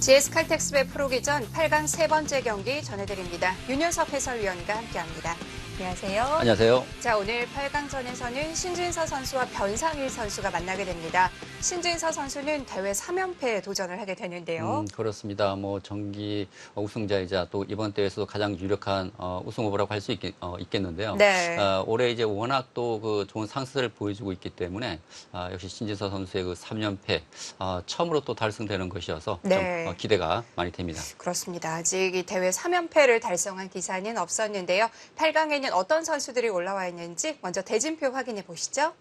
GS칼텍스배 프로기전 8강 세 번째 경기 전해드립니다. 윤효섭 해설위원과 함께합니다. 안녕하세요. 안녕하세요. 자, 오늘 8강전에서는 신진서 선수와 변상일 선수가 만나게 됩니다. 신진서 선수는 대회 3연패에 도전을 하게 되는데요. 그렇습니다. 정기 우승자이자 또 이번 대회에서도 가장 유력한 우승 후보라고 할 수 있겠는데요. 네. 올해 이제 워낙 또 그 좋은 상승세를 보여주고 있기 때문에 역시 신진서 선수의 그 3연패 처음으로 또 달성되는 것이어서 네. 좀 기대가 많이 됩니다. 그렇습니다. 아직 이 대회 3연패를 달성한 기사는 없었는데요. 8강에는 어떤 선수들이 올라와 있는지 먼저 대진표 확인해 보시죠.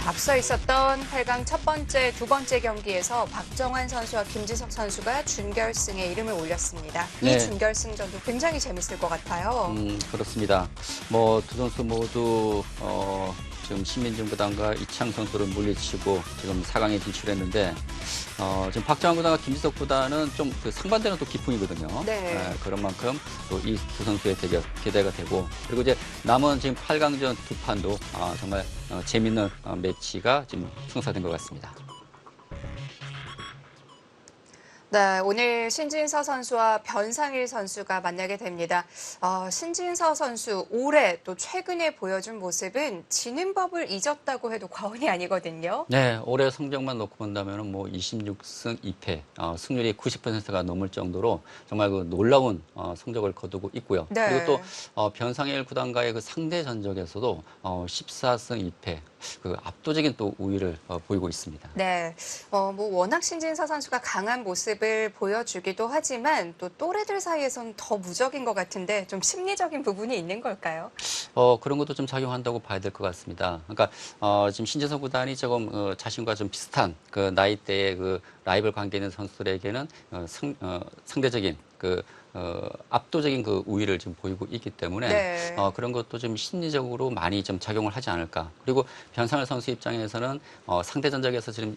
앞서 있었던 8강 첫 번째, 두 번째 경기에서 박정환 선수와 김지석 선수가 준결승에 이름을 올렸습니다. 네. 이 준결승전도 굉장히 재밌을 것 같아요. 그렇습니다. 두 선수 모두 지금 신민준 구단과 이창 선수를 물리치고 지금 4강에 진출했는데 지금 박정환 구단과 김지석 구단은 좀 그 상반되는 또 기풍이거든요. 네. 그런 만큼 또 이 두 선수의 대결 기대가 되고, 그리고 이제 남은 지금 8강전 두 판도 정말 재밌는 매치가 지금 성사된 것 같습니다. 네, 오늘 신진서 선수와 변상일 선수가 만나게 됩니다. 신진서 선수 올해 또 최근에 보여준 모습은 지는 법을 잊었다고 해도 과언이 아니거든요. 네, 올해 성적만 놓고 본다면 26승 2패, 승률이 90%가 넘을 정도로 정말 그 놀라운 성적을 거두고 있고요. 네. 그리고 또 변상일 구단과의 그 상대 전적에서도 14승 2패, 그 압도적인 또 우위를 보이고 있습니다. 네, 워낙 신진서 선수가 강한 모습을 보여주기도 하지만 또 또래들 사이에서는 더 무적인 것 같은데 좀 심리적인 부분이 있는 걸까요? 그런 것도 좀 작용한다고 봐야 될 것 같습니다. 그러니까 지금 신진서 구단이 조금 자신과 좀 비슷한 그 나이대의 그 라이벌 관계 있는 선수들에게는 상대적인 그 압도적인 그 우위를 지금 보이고 있기 때문에 네. 그런 것도 좀 심리적으로 많이 좀 작용을 하지 않을까. 그리고 변상일 선수 입장에서는 상대 전적에서 지금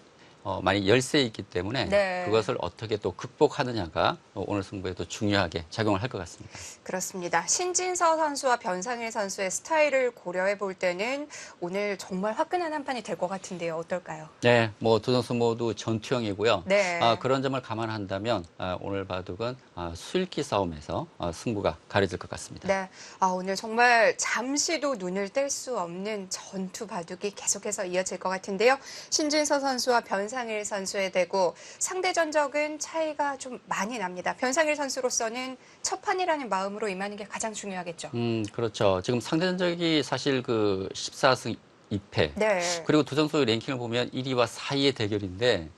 많이 열세에 있기 때문에 네. 그것을 어떻게 또 극복하느냐가 오늘 승부에도 중요하게 작용을 할 것 같습니다. 그렇습니다. 신진서 선수와 변상일 선수의 스타일을 고려해 볼 때는 오늘 정말 화끈한 한 판이 될 것 같은데요. 어떨까요? 네, 두 선수 모두 전투형이고요. 네. 그런 점을 감안한다면 오늘 바둑은 수일기 싸움에서 승부가 가려질 것 같습니다. 네, 오늘 정말 잠시도 눈을 뗄 수 없는 전투 바둑이 계속해서 이어질 것 같은데요. 신진서 선수와 변상일 선수의 대구, 상대 전적은 차이가 좀 많이 납니다. 변상일 선수로서는 첫 판이라는 마음으로 임하는 게 가장 중요하겠죠. 그렇죠. 지금 상대 전적이 사실 그 14승 2패. 네. 그리고 두 선수의 랭킹을 보면 1위와 4위의 대결인데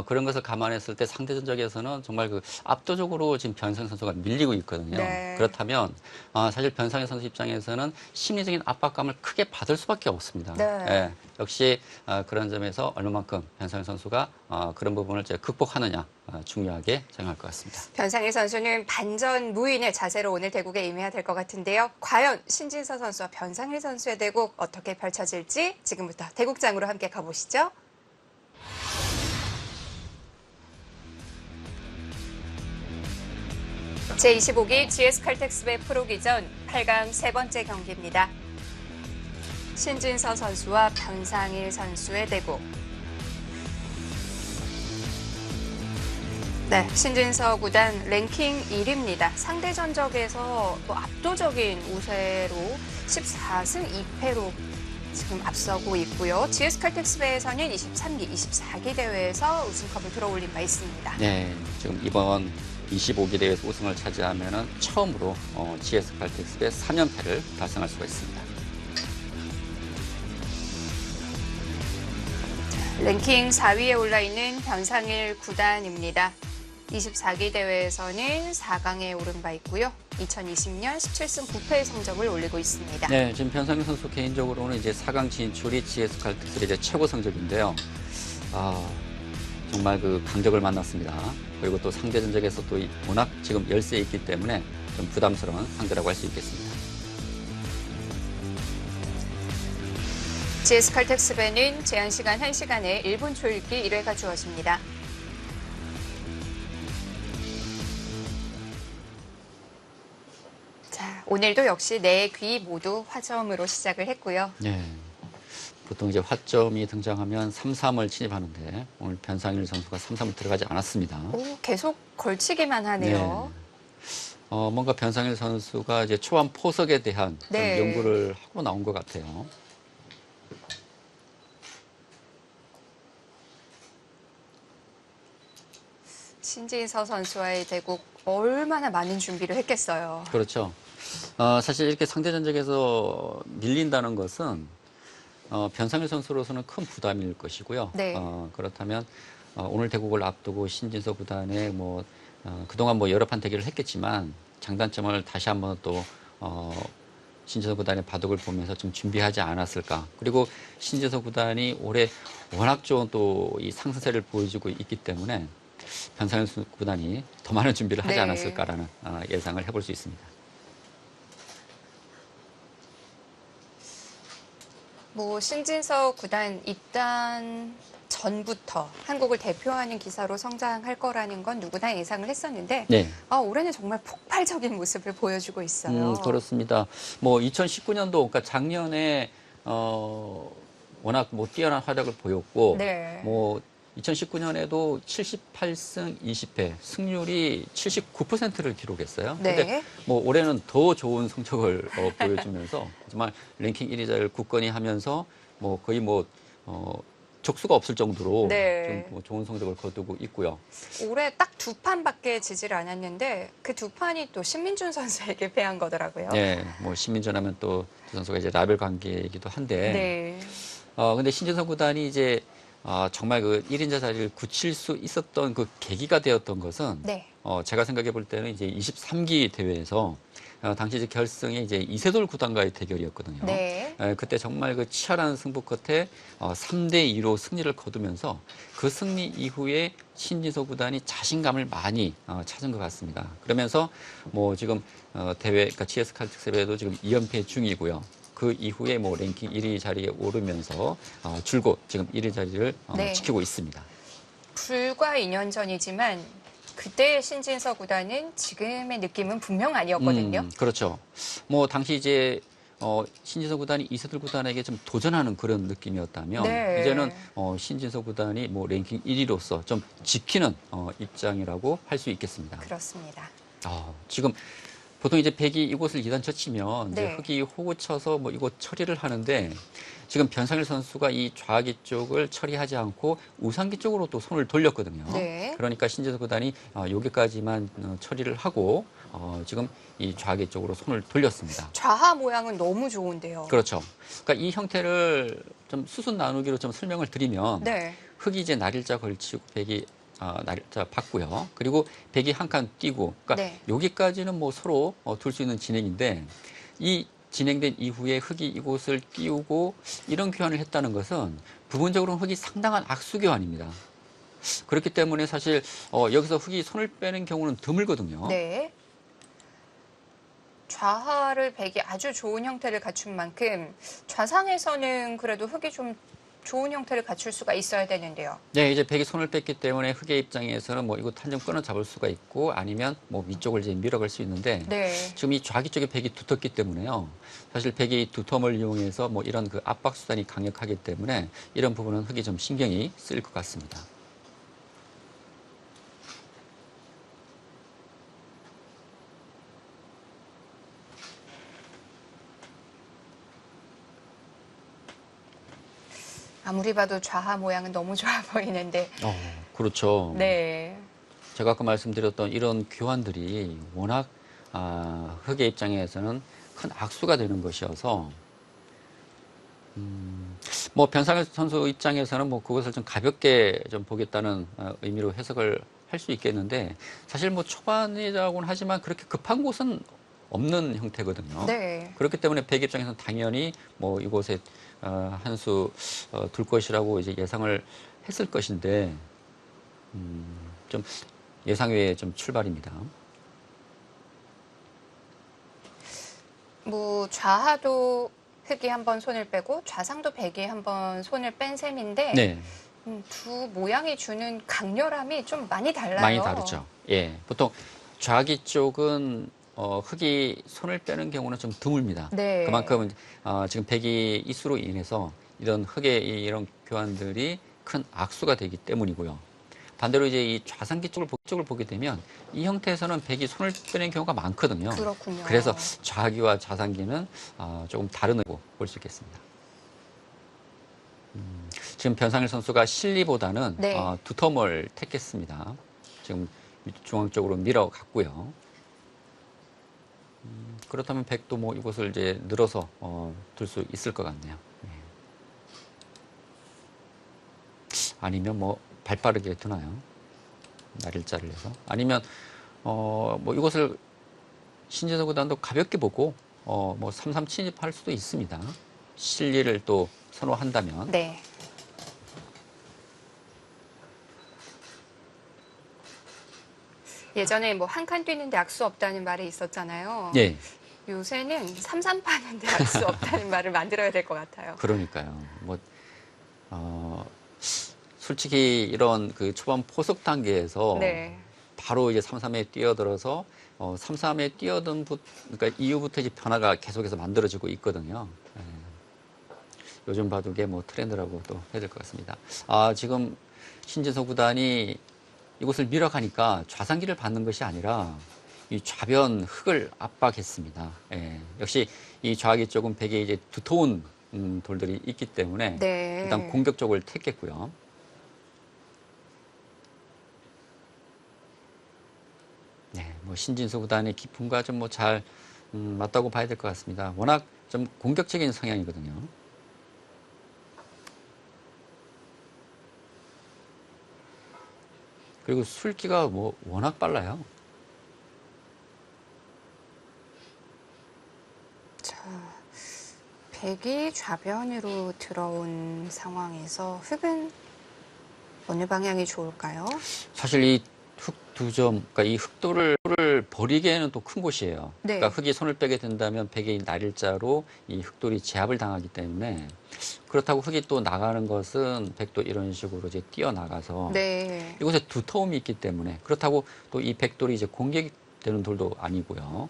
그런 것을 감안했을 때 상대 전적에서는 정말 그 압도적으로 지금 변상일 선수가 밀리고 있거든요. 네. 그렇다면 사실 변상일 선수 입장에서는 심리적인 압박감을 크게 받을 수밖에 없습니다. 네. 예, 역시 그런 점에서 얼마만큼 변상일 선수가 그런 부분을 이제 극복하느냐 중요하게 작용할 것 같습니다. 변상일 선수는 반전 무인의 자세로 오늘 대국에 임해야 될 것 같은데요. 과연 신진서 선수와 변상일 선수의 대국 어떻게 펼쳐질지 지금부터 대국장으로 함께 가보시죠. 제25기 GS칼텍스배 프로기전 8강 세 번째 경기입니다. 신진서 선수와 변상일 선수의 대국. 네, 신진서 구단 랭킹 1위입니다. 상대 전적에서 또 압도적인 우세로 14승 2패로 지금 앞서고 있고요. GS칼텍스배에서는 23기, 24기 대회에서 우승컵을 들어올린 바 있습니다. 네, 지금 이번 25기 대회에서 우승을 차지하면 처음으로 GS칼텍스배 3연패를 달성할 수가 있습니다. 랭킹 4위에 올라있는 변상일 구단입니다. 24기 대회에서는 4강에 오른 바 있고요. 2020년 17승 9패의 성적을 올리고 있습니다. 네, 지금 변상일 선수 개인적으로는 이제 4강 진출이 GS칼텍스의 이제 최고 성적인데요. 정말 그 강적을 만났습니다. 그리고 또 상대 전적에서 또 워낙 지금 열세에 있기 때문에 좀 부담스러운 상대라고 할 수 있겠습니다. GS칼텍스배는 제한시간 1시간에 1분 초읽기 1회가 주어집니다. 자, 오늘도 역시 내 귀 모두 화점으로 시작을 했고요. 네. 보통 이제 화점이 등장하면 3-3을 침입하는데 오늘 변상일 선수가 3-3을 들어가지 않았습니다. 오, 계속 걸치기만 하네요. 뭔가 변상일 선수가 이제 초반 포석에 대한 좀 네. 연구를 하고 나온 것 같아요. 신진서 선수와의 대국 얼마나 많은 준비를 했겠어요. 그렇죠. 사실 이렇게 상대 전적에서 밀린다는 것은 변상일 선수로서는 큰 부담일 것이고요. 네. 그렇다면 오늘 대국을 앞두고 신진서 구단의 그동안 여러 판 대결을 했겠지만 장단점을 다시 한번 또 신진서 구단의 바둑을 보면서 좀 준비하지 않았을까. 그리고 신진서 구단이 올해 워낙 좋은 또 이 상승세를 보여주고 있기 때문에 변상일 구단이 더 많은 준비를 하지 네. 않았을까라는 예상을 해볼 수 있습니다. 신진서 구단 입단 전부터 한국을 대표하는 기사로 성장할 거라는 건 누구나 예상을 했었는데 네. 올해는 정말 폭발적인 모습을 보여주고 있어요. 그렇습니다. 2019년도, 그러니까 작년에 워낙 뛰어난 활약을 보였고, 네. 2019년에도 78승 20패, 승률이 79%를 기록했어요. 네. 근데 올해는 더 좋은 성적을 보여주면서 정말 랭킹 1위 자를 굳건히 하면서 거의 적수가 없을 정도로 네. 좀 좋은 성적을 거두고 있고요. 올해 딱 2판밖에 지지를 않았는데 그 2판이 또 신민준 선수에게 패한 거더라고요. 네, 신민준 하면 또 두 선수가 이제 라이벌 관계이기도 한데, 네. 근데 신진서 구단이 이제 정말 그 1인자 자리를 굳힐 수 있었던 그 계기가 되었던 것은 네. 제가 생각해 볼 때는 이제 23기 대회에서 당시 이제 결승이 이제 이세돌 구단과의 대결이었거든요. 네. 그때 정말 그 치열한 승부 끝에 3대2로 승리를 거두면서 그 승리 이후에 신진서 구단이 자신감을 많이 찾은 것 같습니다. 그러면서 지금 대회, 그러니까 GS 칼텍스에도 지금 2연패 중이고요. 그 이후에 랭킹 1위 자리에 오르면서 줄곧 지금 1위 자리를 네. 지키고 있습니다. 불과 2년 전이지만 그때의 신진서 구단은 지금의 느낌은 분명 아니었거든요. 그렇죠. 당시 이제 신진서 구단이 이세돌 구단에게 좀 도전하는 그런 느낌이었다면 네. 이제는 신진서 구단이 랭킹 1위로서 좀 지키는 입장이라고 할 수 있겠습니다. 그렇습니다. 지금 보통 이제 백이 이곳을 2단 쳐치면 이제 네. 흑이 호구 쳐서 이곳 처리를 하는데 지금 변상일 선수가 이 좌기 쪽을 처리하지 않고 우상기 쪽으로 또 손을 돌렸거든요. 네. 그러니까 신진서 구단이 여기까지만 처리를 하고 지금 이 좌기 쪽으로 손을 돌렸습니다. 좌하 모양은 너무 좋은데요. 그렇죠. 그러니까 이 형태를 좀 수순 나누기로 좀 설명을 드리면 네. 흑이 이제 날일자 걸치고 백이 날짜 받고요. 그리고 백이 한 칸 뛰고, 그러니까 네. 여기까지는 서로 둘 수 있는 진행인데 이 진행된 이후에 흑이 이곳을 띄우고 이런 교환을 했다는 것은 부분적으로 흑이 상당한 악수 교환입니다. 그렇기 때문에 사실 여기서 흑이 손을 빼는 경우는 드물거든요. 네. 좌하를 백이 아주 좋은 형태를 갖춘 만큼 좌상에서는 그래도 흑이 좀 좋은 형태를 갖출 수가 있어야 되는데요. 네, 이제 백이 손을 뺐기 때문에 흑의 입장에서는 이거 한 점 끊어 잡을 수가 있고 아니면 위쪽을 이제 밀어갈 수 있는데 네. 지금 이 좌기 쪽에 백이 두텁기 때문에요. 사실 백이 두텀을 이용해서 이런 그 압박 수단이 강력하기 때문에 이런 부분은 흑이 좀 신경이 쓰일 것 같습니다. 아무리 봐도 좌하 모양은 너무 좋아 보이는데. 그렇죠. 네. 제가 아까 말씀드렸던 이런 교환들이 워낙 흑의 입장에서는 큰 악수가 되는 것이어서 변상일 선수 입장에서는 그것을 좀 가볍게 좀 보겠다는 의미로 해석을 할 수 있겠는데 사실 초반이라고는 하지만 그렇게 급한 곳은 없는 형태거든요. 네. 그렇기 때문에 백 입장에서는 당연히 이곳에 한 수 둘 것이라고 이제 예상을 했을 것인데 좀 예상 외의 좀 출발입니다. 좌하도 흑이 한번 손을 빼고 좌상도 백이 한번 손을 뺀 셈인데 네, 두 모양이 주는 강렬함이 좀 많이 달라요. 많이 다르죠. 예, 보통 좌기 쪽은 흑이 손을 빼는 경우는 좀 드뭅니다. 네. 그만큼 지금 백이 이수로 인해서 이런 흙의 이런 교환들이 큰 악수가 되기 때문이고요. 반대로 이제 이 좌상기 쪽을 보게 되면 이 형태에서는 백이 손을 빼는 경우가 많거든요. 그렇군요. 그래서 좌기와 좌상기는 조금 다른 의미로 볼 수 있겠습니다. 지금 변상일 선수가 실리보다는 네. 두텀을 택했습니다. 지금 중앙 쪽으로 밀어갔고요. 그렇다면 백도 뭐 이곳을 이제 늘어서 둘 수 있을 것 같네요. 네. 아니면 뭐 발빠르게 두나요? 날일자를 해서. 아니면 뭐 이것을 신재석 구단도 가볍게 보고 뭐 3-3 침입할 수도 있습니다. 실리를 또 선호한다면. 네. 예전에 뭐 한 칸 뛰는데 악수 없다는 말이 있었잖아요. 예. 요새는 3-3 파는데 악수 없다는 말을 만들어야 될 것 같아요. 그러니까요. 뭐 솔직히 이런 그 초반 포석 단계에서 네. 바로 이제 3-3에 뛰어들어서 3-3에 그러니까 이후부터 이제 변화가 계속해서 만들어지고 있거든요. 예. 요즘 바둑의 뭐 트렌드라고 또 해야 될 것 같습니다. 지금 신진서 구단이 이곳을 밀어가니까 좌상기를 받는 것이 아니라 이 좌변 흙을 압박했습니다. 예. 역시 이 좌기 쪽은 백에 이제 두터운 돌들이 있기 때문에 네. 일단 공격 쪽을 택했고요. 네, 뭐 신진서 구단의 기품과 좀 뭐 잘 맞다고 봐야 될 것 같습니다. 워낙 좀 공격적인 성향이거든요. 그리고 술기가 뭐 워낙 빨라요. 자, 백이 좌변으로 들어온 상황에서 흙은 어느 방향이 좋을까요? 사실 이 흙 두 점, 그러니까 이 흙돌을 버리기에는 또 큰 곳이에요. 네. 그러니까 흙이 손을 빼게 된다면 백의 날일자로 이 흙돌이 제압을 당하기 때문에 그렇다고 흙이 또 나가는 것은 백도 이런 식으로 이제 뛰어나가서 네. 이곳에 두터움이 있기 때문에 그렇다고 또 이 백돌이 이제 공격이 되는 돌도 아니고요.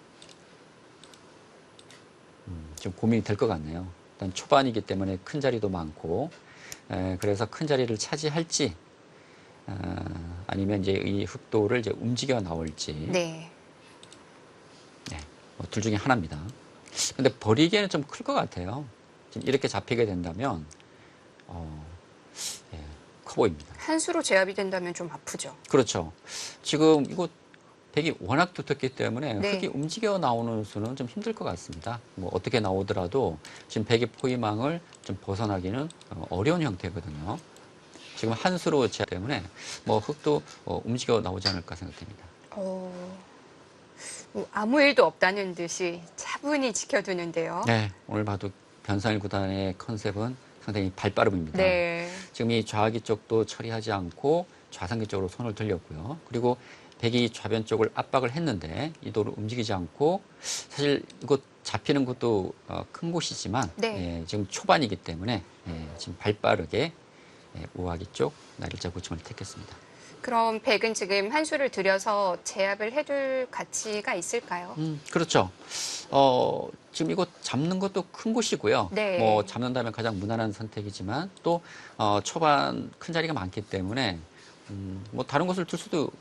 좀 고민이 될 것 같네요. 일단 초반이기 때문에 큰 자리도 많고, 그래서 큰 자리를 차지할지, 아니면 이제 이 흑도를 이제 움직여 나올지, 네. 네, 뭐둘 중에 하나입니다. 근데 버리기에는 좀 클 것 같아요. 지금 이렇게 잡히게 된다면, 예, 커 보입니다. 한 수로 제압이 된다면 좀 아프죠. 그렇죠. 지금 이곳 백이 워낙 두텁기 때문에 네. 흙이 움직여 나오는 수는 좀 힘들 것 같습니다. 뭐 어떻게 나오더라도 지금 백의 포위망을 좀 벗어나기는 어려운 형태거든요. 지금 한 수로 제압 때문에 뭐 흙도 움직여 나오지 않을까 생각됩니다. 뭐 아무 일도 없다는 듯이 차분히 지켜두는데요. 네, 오늘 봐도 변상일 구단의 컨셉은 상당히 발빠름입니다. 네. 지금 이 좌기 쪽도 처리하지 않고 좌상기 쪽으로 손을 들렸고요. 그리고 백이 좌변 쪽을 압박을 했는데 이 돌을 움직이지 않고 사실 이곳 잡히는 것도 큰 곳이지만 네. 지금 초반이기 때문에 지금 발빠르게 우하기 쪽 날일자 고침을 택했습니다. 그럼 백은 지금 한 수를 들여서 제압을 해둘 가치가 있을까요? 그렇죠. 지금 이거 잡는 것도 큰 곳이고요. 네. 뭐 잡는다면 가장 무난한 선택이지만 또 초반 큰 자리가 많기 때문에 뭐 다른 곳을 둘 수도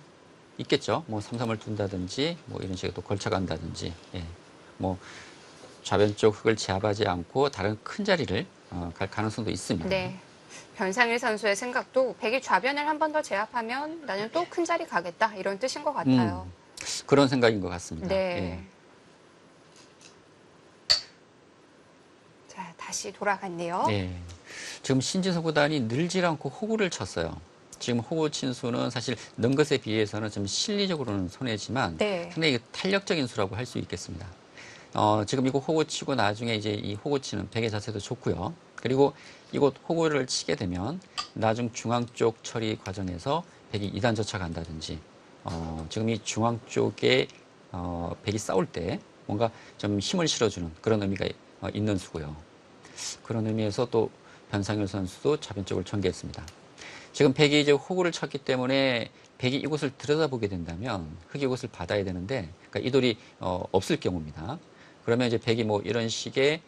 있겠죠. 뭐 3-3을 둔다든지 뭐 이런 식으로 또 걸쳐간다든지 뭐 좌변 쪽 흙을 제압하지 않고 다른 큰 자리를 갈 가능성도 있습니다. 네. 변상일 선수의 생각도 백이 좌변을 한 번 더 제압하면 나는 또 큰 자리 가겠다 이런 뜻인 것 같아요. 그런 생각인 것 같습니다. 네. 자, 다시 돌아갔네요. 예. 지금 신진서 구단이 늘질 않고 호구를 쳤어요. 지금 호구 친 수는 사실 는 것에 비해서는 좀 실리적으로는 손해지만 네. 상당히 탄력적인 수라고 할 수 있겠습니다. 지금 이거 호구 치고 나중에 이제 이 호구 치는 백의 자세도 좋고요. 그리고 이곳 호구를 치게 되면 나중 중앙 쪽 처리 과정에서 백이 2단 젖혀간다든지 지금 이 중앙 쪽에 백이 싸울 때 뭔가 좀 힘을 실어주는 그런 의미가 있는 수고요. 그런 의미에서 또 변상일 선수도 좌변 쪽을 전개했습니다. 지금 백이 이제 호구를 쳤기 때문에 백이 이곳을 들여다보게 된다면 흙이 이곳을 받아야 되는데 그러니까 이 돌이 없을 경우입니다. 그러면 이제 백이 뭐 이런 식의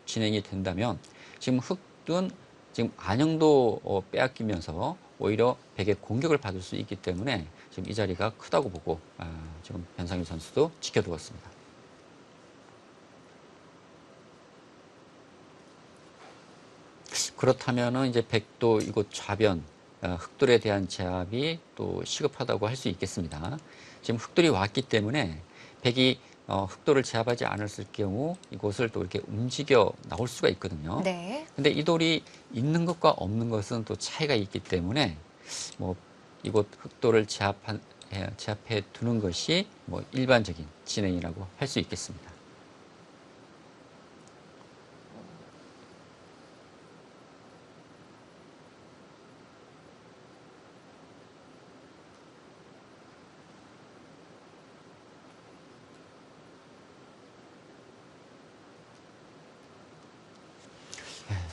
진행이 된다면 지금 흙 흑둔 지금 안영도 빼앗기면서 오히려 백의 공격을 받을 수 있기 때문에 지금 이 자리가 크다고 보고 지금 변상일 선수도 지켜두었습니다. 그렇다면은 이제 백도 이곳 좌변 흑돌에 대한 제압이 또 시급하다고 할 수 있겠습니다. 지금 흑돌이 왔기 때문에 백이 흑돌을 제압하지 않았을 경우 이곳을 또 이렇게 움직여 나올 수가 있거든요. 네. 근데 이 돌이 있는 것과 없는 것은 또 차이가 있기 때문에 뭐 이곳 흑돌을 제압해 두는 것이 뭐 일반적인 진행이라고 할 수 있겠습니다.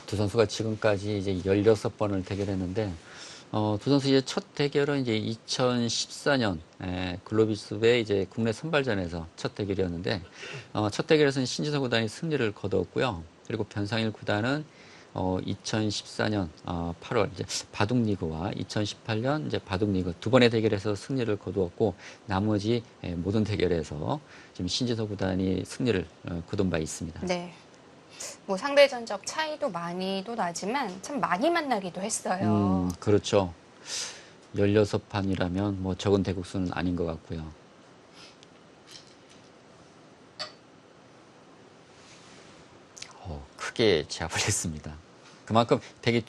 두 선수가 지금까지 이제 16번을 대결했는데, 두 선수 이제 첫 대결은 이제 2014년 글로비스의 이제 국내 선발전에서 첫 대결이었는데, 첫 대결에서는 신지성 구단이 승리를 거두었고요. 그리고 변상일 구단은 2014년 8월 이제 바둑리그와 2018년 이제 바둑리그 두 번의 대결에서 승리를 거두었고, 나머지 모든 대결에서 지금 신지성 구단이 승리를 거둔 바 있습니다. 네. 뭐 상대 전적 차이도 많이도 나지만 참 많이 만나기도 했어요. 그렇죠. 16판이라면 뭐 적은 대국수는 아닌 것 같고요. 크게 제압을 했습니다. 그만큼 백이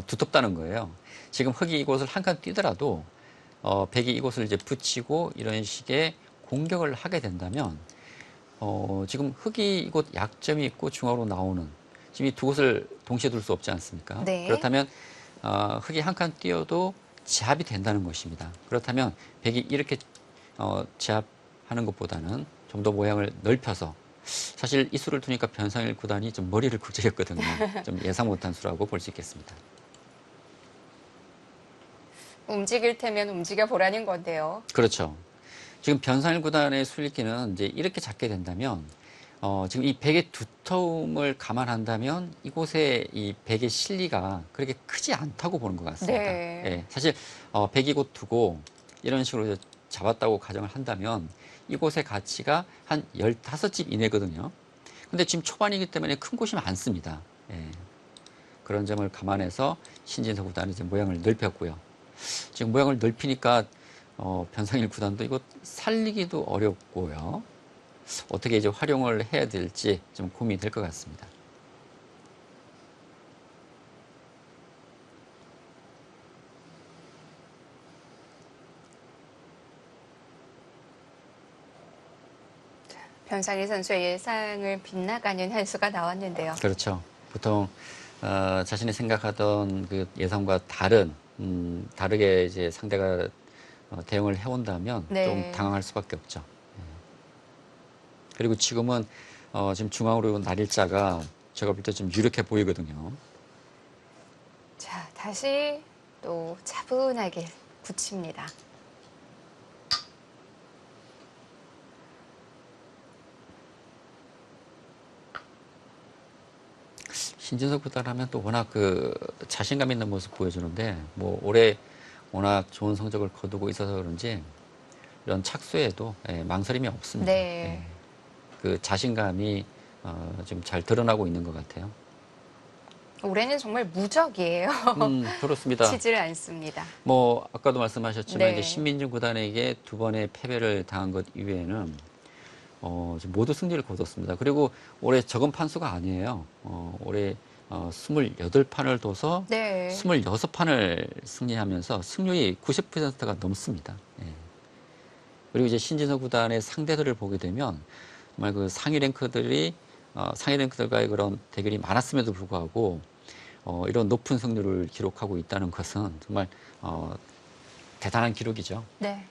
두텁다는 거예요. 지금 흑이 이곳을 한 칸 뛰더라도 백이 이곳을 이제 붙이고 이런 식의 공격을 하게 된다면 지금 흑이 이곳 약점이 있고 중앙으로 나오는 지금 이 두 곳을 동시에 둘 수 없지 않습니까? 네. 그렇다면 흑이 한 칸 뛰어도 제압이 된다는 것입니다. 그렇다면 백이 이렇게 제압하는 것보다는 좀 더 모양을 넓혀서 사실 이 수를 두니까 변상일 구단이 좀 머리를 굴적였거든요. 좀 예상 못한 수라고 볼 수 있겠습니다. 움직일 테면 움직여 보라는 건데요. 그렇죠. 지금 변상일 구단의 수익기는 이제 이렇게 잡게 된다면 지금 이 백의 두터움을 감안한다면 이곳에 이 백의 실리가 그렇게 크지 않다고 보는 것 같습니다. 네. 예, 사실 백이 곧 두고 이런 식으로 잡았다고 가정을 한다면 이곳의 가치가 한 15집 이내거든요. 근데 지금 초반이기 때문에 큰 곳이 많습니다. 예, 그런 점을 감안해서 신진서 구단이 이제 모양을 넓혔고요. 지금 모양을 넓히니까 변상일 구단도 이거 살리기도 어렵고요. 어떻게 이제 활용을 해야 될지 좀 고민이 될 것 같습니다. 변상일 선수의 예상을 빗나가는 한 수가 나왔는데요. 그렇죠. 보통 자신이 생각하던 그 예상과 다르게 이제 상대가 대응을 해온다면 네. 좀 당황할 수밖에 없죠. 예. 그리고 지금은 지금 중앙으로 날일자가 제가 볼 때 좀 유력해 보이거든요. 자, 다시 또 차분하게 굳힙니다. 신진석 구단하면 또 워낙 그 자신감 있는 모습 보여주는데 뭐 올해 워낙 좋은 성적을 거두고 있어서 그런지 이런 착수에도 망설임이 없습니다. 네. 그 자신감이 좀 잘 드러나고 있는 것 같아요. 올해는 정말 무적이에요. 그렇습니다. 치질 않습니다. 뭐 아까도 말씀하셨지만 네. 이제 신민준 구단에게 두 번의 패배를 당한 것 이외에는 지금 모두 승리를 거뒀습니다. 그리고 올해 적은 판수가 아니에요. 올해 28판을 둬서 네. 26판을 승리하면서 승률이 90%가 넘습니다. 예. 그리고 이제 신진서 구단의 상대들을 보게 되면 정말 그 상위 랭크들과의 그런 대결이 많았음에도 불구하고 이런 높은 승률을 기록하고 있다는 것은 정말 대단한 기록이죠. 네.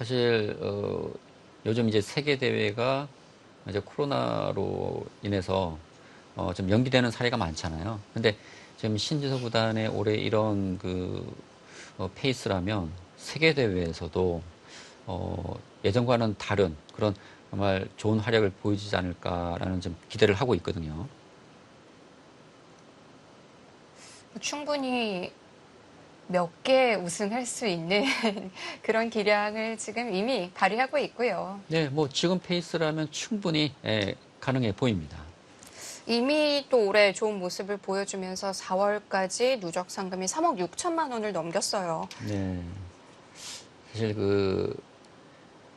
사실 요즘 이제 세계 대회가 이제 코로나로 인해서 좀 연기되는 사례가 많잖아요. 근데 지금 신지서 구단의 올해 이런 그 페이스라면 세계 대회에서도 예전과는 다른 그런 정말 좋은 활약을 보여주지 않을까라는 좀 기대를 하고 있거든요. 충분히 몇 개 우승할 수 있는 그런 기량을 지금 이미 발휘하고 있고요. 네, 뭐 지금 페이스라면 충분히 가능해 보입니다. 이미 또 올해 좋은 모습을 보여주면서 4월까지 누적 상금이 3억 6천만 원을 넘겼어요. 네. 사실 그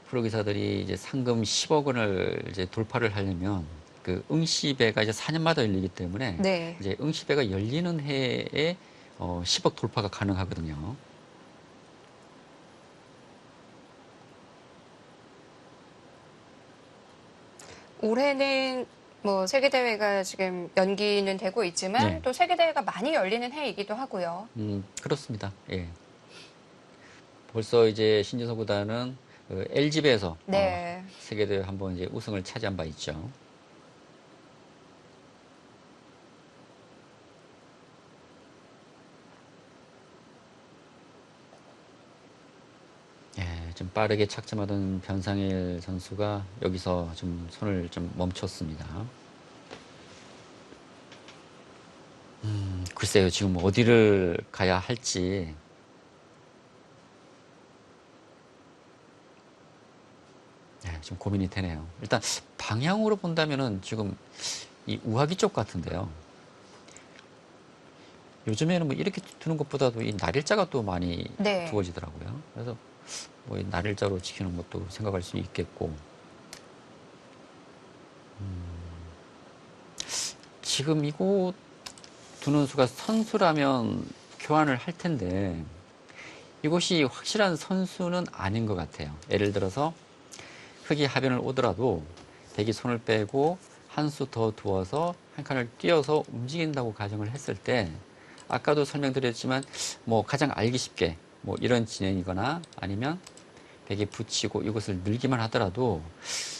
프로기사들이 이제 상금 10억 원을 이제 돌파를 하려면 그 응시배가 이제 4년마다 열리기 때문에 네. 이제 응시배가 열리는 해에 10억 돌파가 가능하거든요. 올해는 뭐 세계대회가 지금 연기는 되고 있지만 네. 또 세계대회가 많이 열리는 해이기도 하고요. 그렇습니다. 예. 벌써 이제 신진서 구단은 그 LG배에서 네. 세계대회 한번 이제 우승을 차지한 바 있죠. 예, 좀 빠르게 착점하던 변상일 선수가 여기서 좀 손을 좀 멈췄습니다. 글쎄요, 지금 어디를 가야 할지. 좀 고민이 되네요. 일단 방향으로 본다면은 지금 이 우하기 쪽 같은데요. 요즘에는 뭐 이렇게 두는 것보다도 이 날일자가 또 많이 네. 두어지더라고요. 그래서 뭐 이 날일자로 지키는 것도 생각할 수 있겠고. 지금 이곳 두는 수가 선수라면 교환을 할 텐데 이곳이 확실한 선수는 아닌 것 같아요. 예를 들어서 흑이 하변을 오더라도 백이 손을 빼고 한 수 더 두어서 한 칸을 띄어서 움직인다고 가정을 했을 때 아까도 설명드렸지만 뭐 가장 알기 쉽게 뭐 이런 진행이거나 아니면 백이 붙이고 이것을 늘기만 하더라도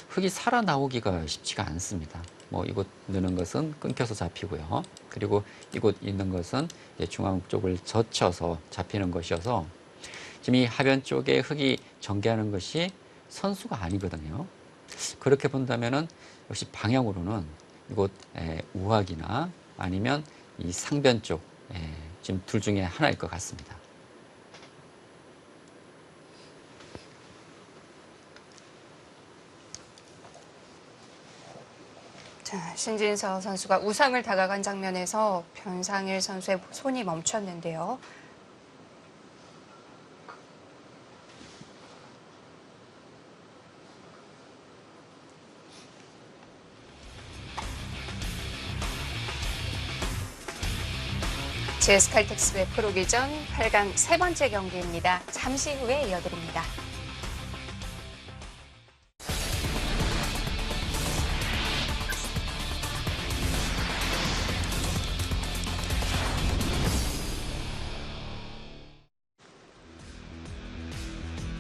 흑이 살아나오기가 쉽지가 않습니다. 뭐 이곳 넣는 것은 끊겨서 잡히고요. 그리고 이곳 있는 것은 중앙 쪽을 젖혀서 잡히는 것이어서 지금 이 하변 쪽에 흑이 전개하는 것이 선수가 아니거든요. 그렇게 본다면은 역시 방향으로는 이곳 우학이나 아니면 이 상변 쪽 지금 둘 중에 하나일 것 같습니다. 자, 신진서 선수가 우상을 다가간 장면에서 변상일 선수의 손이 멈췄는데요. GS 칼텍스의 프로기전 8강 세 번째 경기입니다. 잠시 후에 이어드립니다.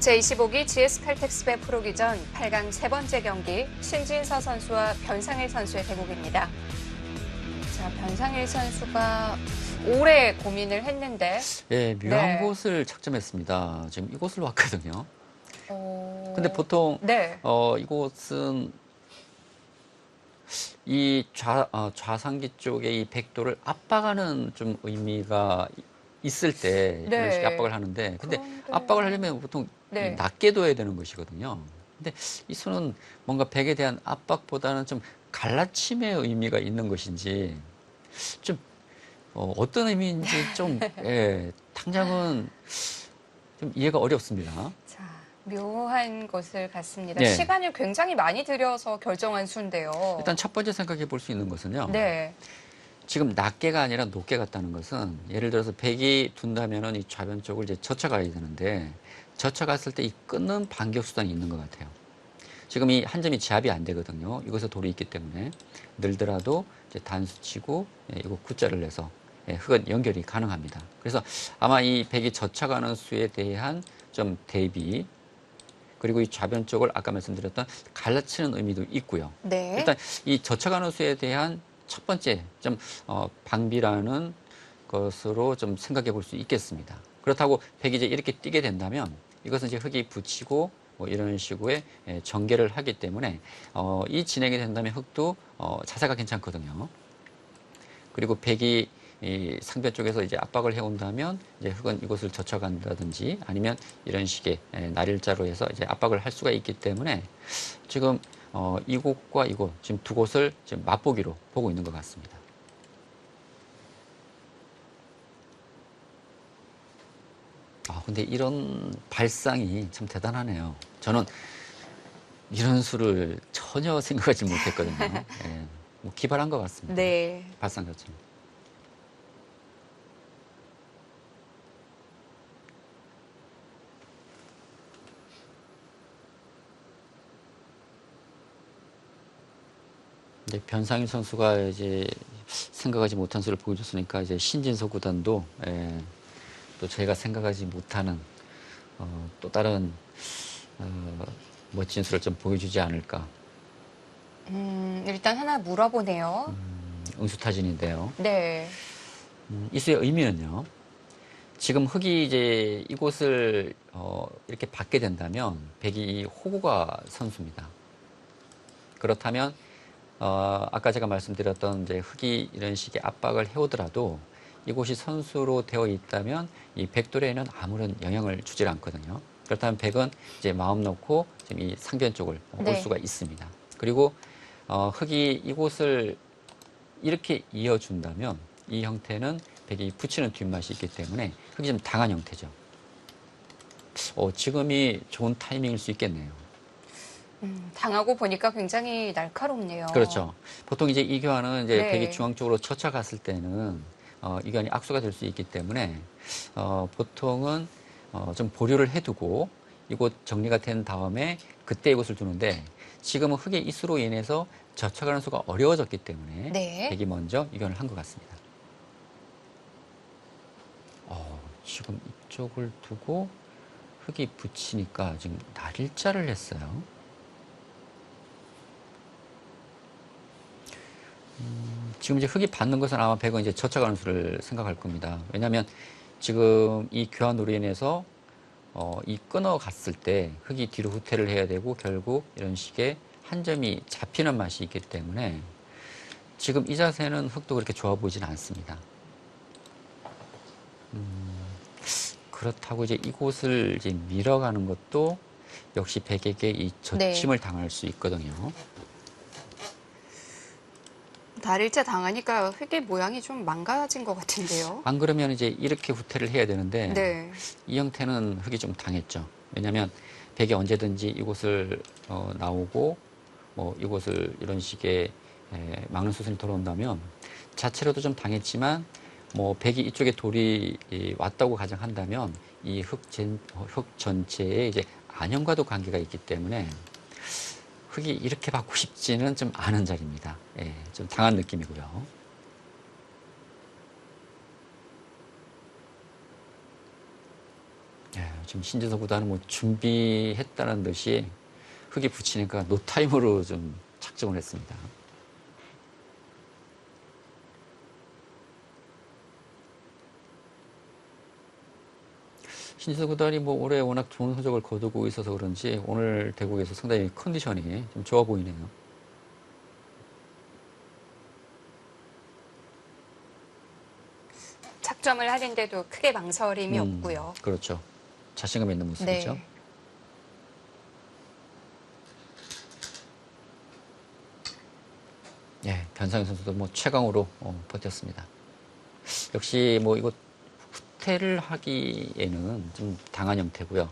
제25기 GS 칼텍스배 프로기전 8강 세 번째 경기 신진서 선수와 변상일 선수의 대국입니다. 자, 변상일 선수가 오래 고민을 했는데 묘한 네. 곳을 착점했습니다. 지금 이곳을 왔거든요. 근데 어... 보통 네. 이곳은 이 좌상기 쪽에 이 백도를 압박하는 좀 의미가 있을 때 이런 식의 압박을 하는데 근데 압박을 하려면 보통 이 낮게 둬야 되는 것이거든요. 근데 이 수는 뭔가 백에 대한 압박보다는 좀 갈라침의 의미가 있는 것인지 좀 어떤 의미인지 좀 당장은 좀 이해가 어렵습니다. 자, 묘한 것을 같습니다. 네. 시간을 굉장히 많이 들여서 결정한 수인데요. 일단 첫 번째 생각해 볼 수 있는 것은요. 네. 지금 낮게가 아니라 높게 갔다는 것은 예를 들어서 백이 둔다면은 이 좌변 쪽을 이제 젖혀가야 되는데 젖혀갔을 때 이 끊는 반격 수단이 있는 것 같아요. 지금 이 한 점이 제압이 안 되거든요. 이곳에 돌이 있기 때문에 늘더라도 이제 단수 치고 이거 구자를 내서 흑은 연결이 가능합니다. 그래서 아마 이 백이 젖혀가는 수에 대한 좀 대비 그리고 이 좌변 쪽을 아까 말씀드렸던 갈라치는 의미도 있고요. 네. 일단 이 젖혀가는 수에 대한 첫 번째 좀 방비라는 것으로 좀 생각해 볼 수 있겠습니다. 그렇다고 백이 이제 이렇게 뛰게 된다면 이것은 이제 흑이 붙이고 뭐 이런 식의 전개를 하기 때문에 이 진행이 된다면 흑도 자세가 괜찮거든요. 그리고 백이 이 상대 쪽에서 이제 압박을 해온다면 이제 흑은 이곳을 젖혀간다든지 아니면 이런 식의 날일자로 해서 이제 압박을 할 수가 있기 때문에 지금 이곳과 이곳 지금 두 곳을 지금 맛보기로 보고 있는 것 같습니다. 근데 이런 발상이 참 대단하네요. 저는 이런 수를 전혀 생각하지 못했거든요. 예, 뭐 기발한 것 같습니다. 네. 발상 자체는. 이제 변상일 선수가 이제 생각하지 못한 수를 보여줬으니까 이제 신진서 구단도 또 저희가 생각하지 못하는 또 다른 멋진 수를 좀 보여주지 않을까. 일단 하나 물어보네요. 응수타진인데요. 네. 이 수의 의미는요. 지금 흑이 이제 이곳을 이렇게 받게 된다면 백이 호구가 선수입니다. 그렇다면 아까 제가 말씀드렸던 이제 흑이 이런 식의 압박을 해오더라도 이곳이 선수로 되어 있다면 이 백돌에는 아무런 영향을 주질 않거든요. 그렇다면 백은 이제 마음 놓고 지금 이 상변 쪽을 올 네. 수가 있습니다. 그리고 흑이 이곳을 이렇게 이어준다면 이 형태는 백이 붙이는 뒷맛이 있기 때문에 흑이 좀 당한 형태죠. 지금이 좋은 타이밍일 수 있겠네요. 당하고 보니까 굉장히 날카롭네요. 그렇죠. 보통 이제 이 교환은 이제 네. 백이 중앙 쪽으로 젖혀갔을 때는 이 교환이 악수가 될 수 있기 때문에 보통은 좀 보류를 해두고 이곳 정리가 된 다음에 그때 이곳을 두는데 지금은 흑의 이수로 인해서 젖혀가는 수가 어려워졌기 때문에 네. 백이 먼저 이 교환을 한 것 같습니다. 지금 이쪽을 두고 흑이 붙이니까 지금 날일자를 했어요. 지금 이제 흑이 받는 것은 아마 백은 이제 젖혀가는 수를 생각할 겁니다. 왜냐하면 지금 이 교환으로 인해서 이 끊어갔을 때 흑이 뒤로 후퇴를 해야 되고 결국 이런 식의 한 점이 잡히는 맛이 있기 때문에 지금 이 자세는 흑도 그렇게 좋아 보이진 않습니다. 그렇다고 이제 이곳을 이제 밀어가는 것도 역시 백에게 이 젖힘을 당할 수 있거든요. 날일자 당하니까 흙의 모양이 좀 망가진 것 같은데요. 안 그러면 이제 이렇게 후퇴를 해야 되는데 네. 이 형태는 흑이 좀 당했죠. 왜냐하면 백이 언제든지 이곳을 나오고 뭐 이곳을 이런 식의 막는 수순이 돌아온다면 자체로도 좀 당했지만 뭐 백이 이쪽에 돌이 왔다고 가정한다면 이 흑 전체에 이제 안형과도 관계가 있기 때문에 흑이 이렇게 받고 싶지는 좀 않은 자리입니다. 예, 좀 당한 느낌이고요. 예, 지금 신재석 구단은 뭐 준비했다는 듯이 흑이 붙이니까 노타임으로 좀 착정을 했습니다. 신재석 구단이 뭐 올해 워낙 좋은 성적을 거두고 있어서 그런지 오늘 대국에서 상당히 컨디션이 좀 좋아 보이네요. 착점을 하는데도 크게 망설임이 없고요. 그렇죠. 자신감 있는 모습이죠. 네. 예, 변상현 선수도 뭐 최강으로 버텼습니다. 역시 뭐 이거 후퇴를 하기에는 좀 당한 형태고요.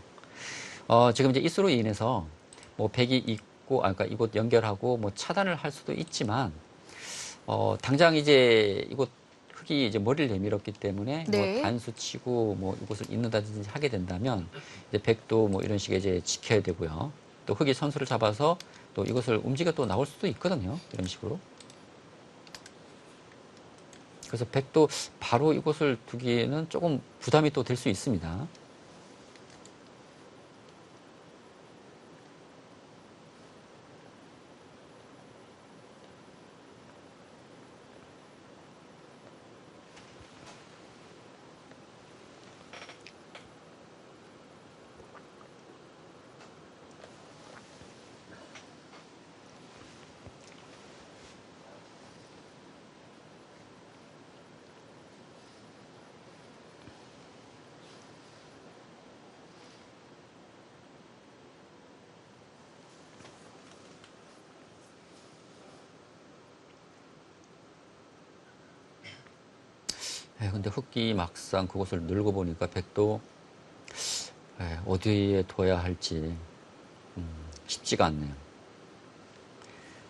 지금 이제 이수로 인해서 뭐 백이 있고, 그러니까 이곳 연결하고 뭐 차단을 할 수도 있지만, 당장 이제 이곳 흑이 이제 머리를 내밀었기 때문에 네. 뭐 단수 치고 뭐 이곳을 잇는다든지 하게 된다면 이제 백도 뭐 이런 식의 이제 지켜야 되고요. 또 흑이 선수를 잡아서 또 이것을 움직여 또 나올 수도 있거든요. 이런 식으로. 그래서 백도 바로 이곳을 두기에는 조금 부담이 또 될 수 있습니다. 근데 흙이 막상 그곳을 늘고 보니까 백도 어디에 둬야 할지 쉽지가 않네요.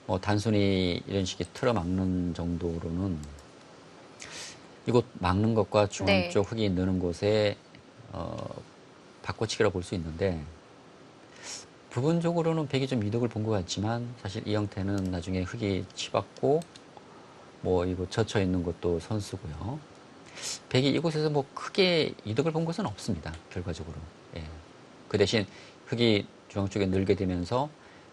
뭐 단순히 이런 식의 틀어 막는 정도로는 이곳 막는 것과 중앙 네. 쪽 흙이 느는 곳에 바꿔치기라 볼 수 있는데 부분적으로는 백이 좀 이득을 본 것 같지만 사실 이 형태는 나중에 흙이 치받고 뭐 이거 젖혀 있는 것도 선수고요. 백이 이곳에서 뭐 크게 이득을 본 것은 없습니다. 결과적으로. 예. 그 대신 흙이 중앙 쪽에 늘게 되면서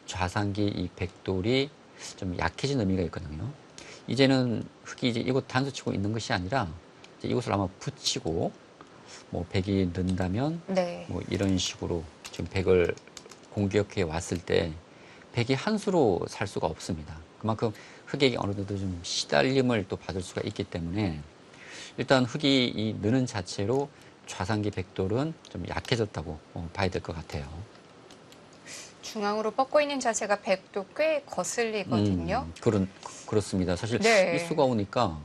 좌상기 이 백돌이 좀 약해진 의미가 있거든요. 이제는 흙이 이제 이곳 단수 치고 있는 것이 아니라 이제 이곳을 아마 붙이고 뭐 백이 는다면 네. 뭐 이런 식으로 지금 백을 공격해 왔을 때 백이 한 수로 살 수가 없습니다. 그만큼 흙에게 어느 정도 좀 시달림을 또 받을 수가 있기 때문에 일단 흙이 이 느는 자체로 좌상기 백돌은 좀 약해졌다고 봐야 될 것 같아요. 중앙으로 뻗고 있는 자세가 백도 꽤 거슬리거든요. 그렇습니다. 사실 이 네. 수가 오니까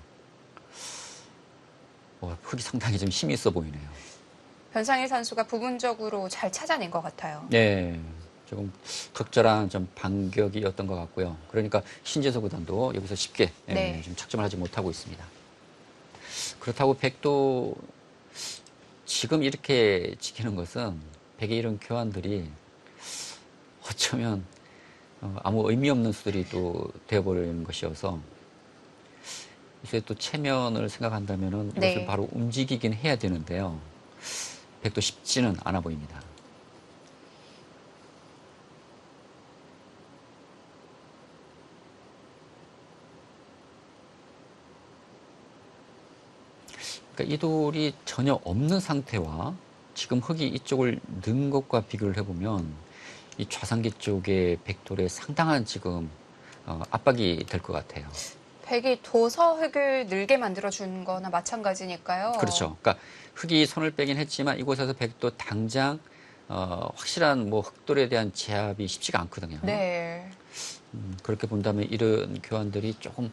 흙이 상당히 좀 힘이 있어 보이네요. 변상일 선수가 부분적으로 잘 찾아낸 것 같아요. 네. 조금 적절한 좀 반격이었던 것 같고요. 그러니까 신재서 구단도 여기서 쉽게 네. 좀 착점을 하지 못하고 있습니다. 그렇다고 백도 지금 이렇게 지키는 것은 백의 이런 교환들이 어쩌면 아무 의미 없는 수들이 또 되어버리는 것이어서 이제 또 체면을 생각한다면은 이것을 네. 바로 움직이긴 해야 되는데요. 백도 쉽지는 않아 보입니다. 그러니까 이 돌이 전혀 없는 상태와 지금 흙이 이쪽을 넣은 것과 비교를 해보면 이 좌상기 쪽의 백돌에 상당한 지금 압박이 될 것 같아요. 백이 도서 흙을 늘게 만들어준 거나 마찬가지니까요. 그렇죠. 그러니까 흙이 손을 빼긴 했지만 이곳에서 백도 당장 확실한 뭐 흙돌에 대한 제압이 쉽지가 않거든요. 네. 그렇게 본다면 이런 교환들이 조금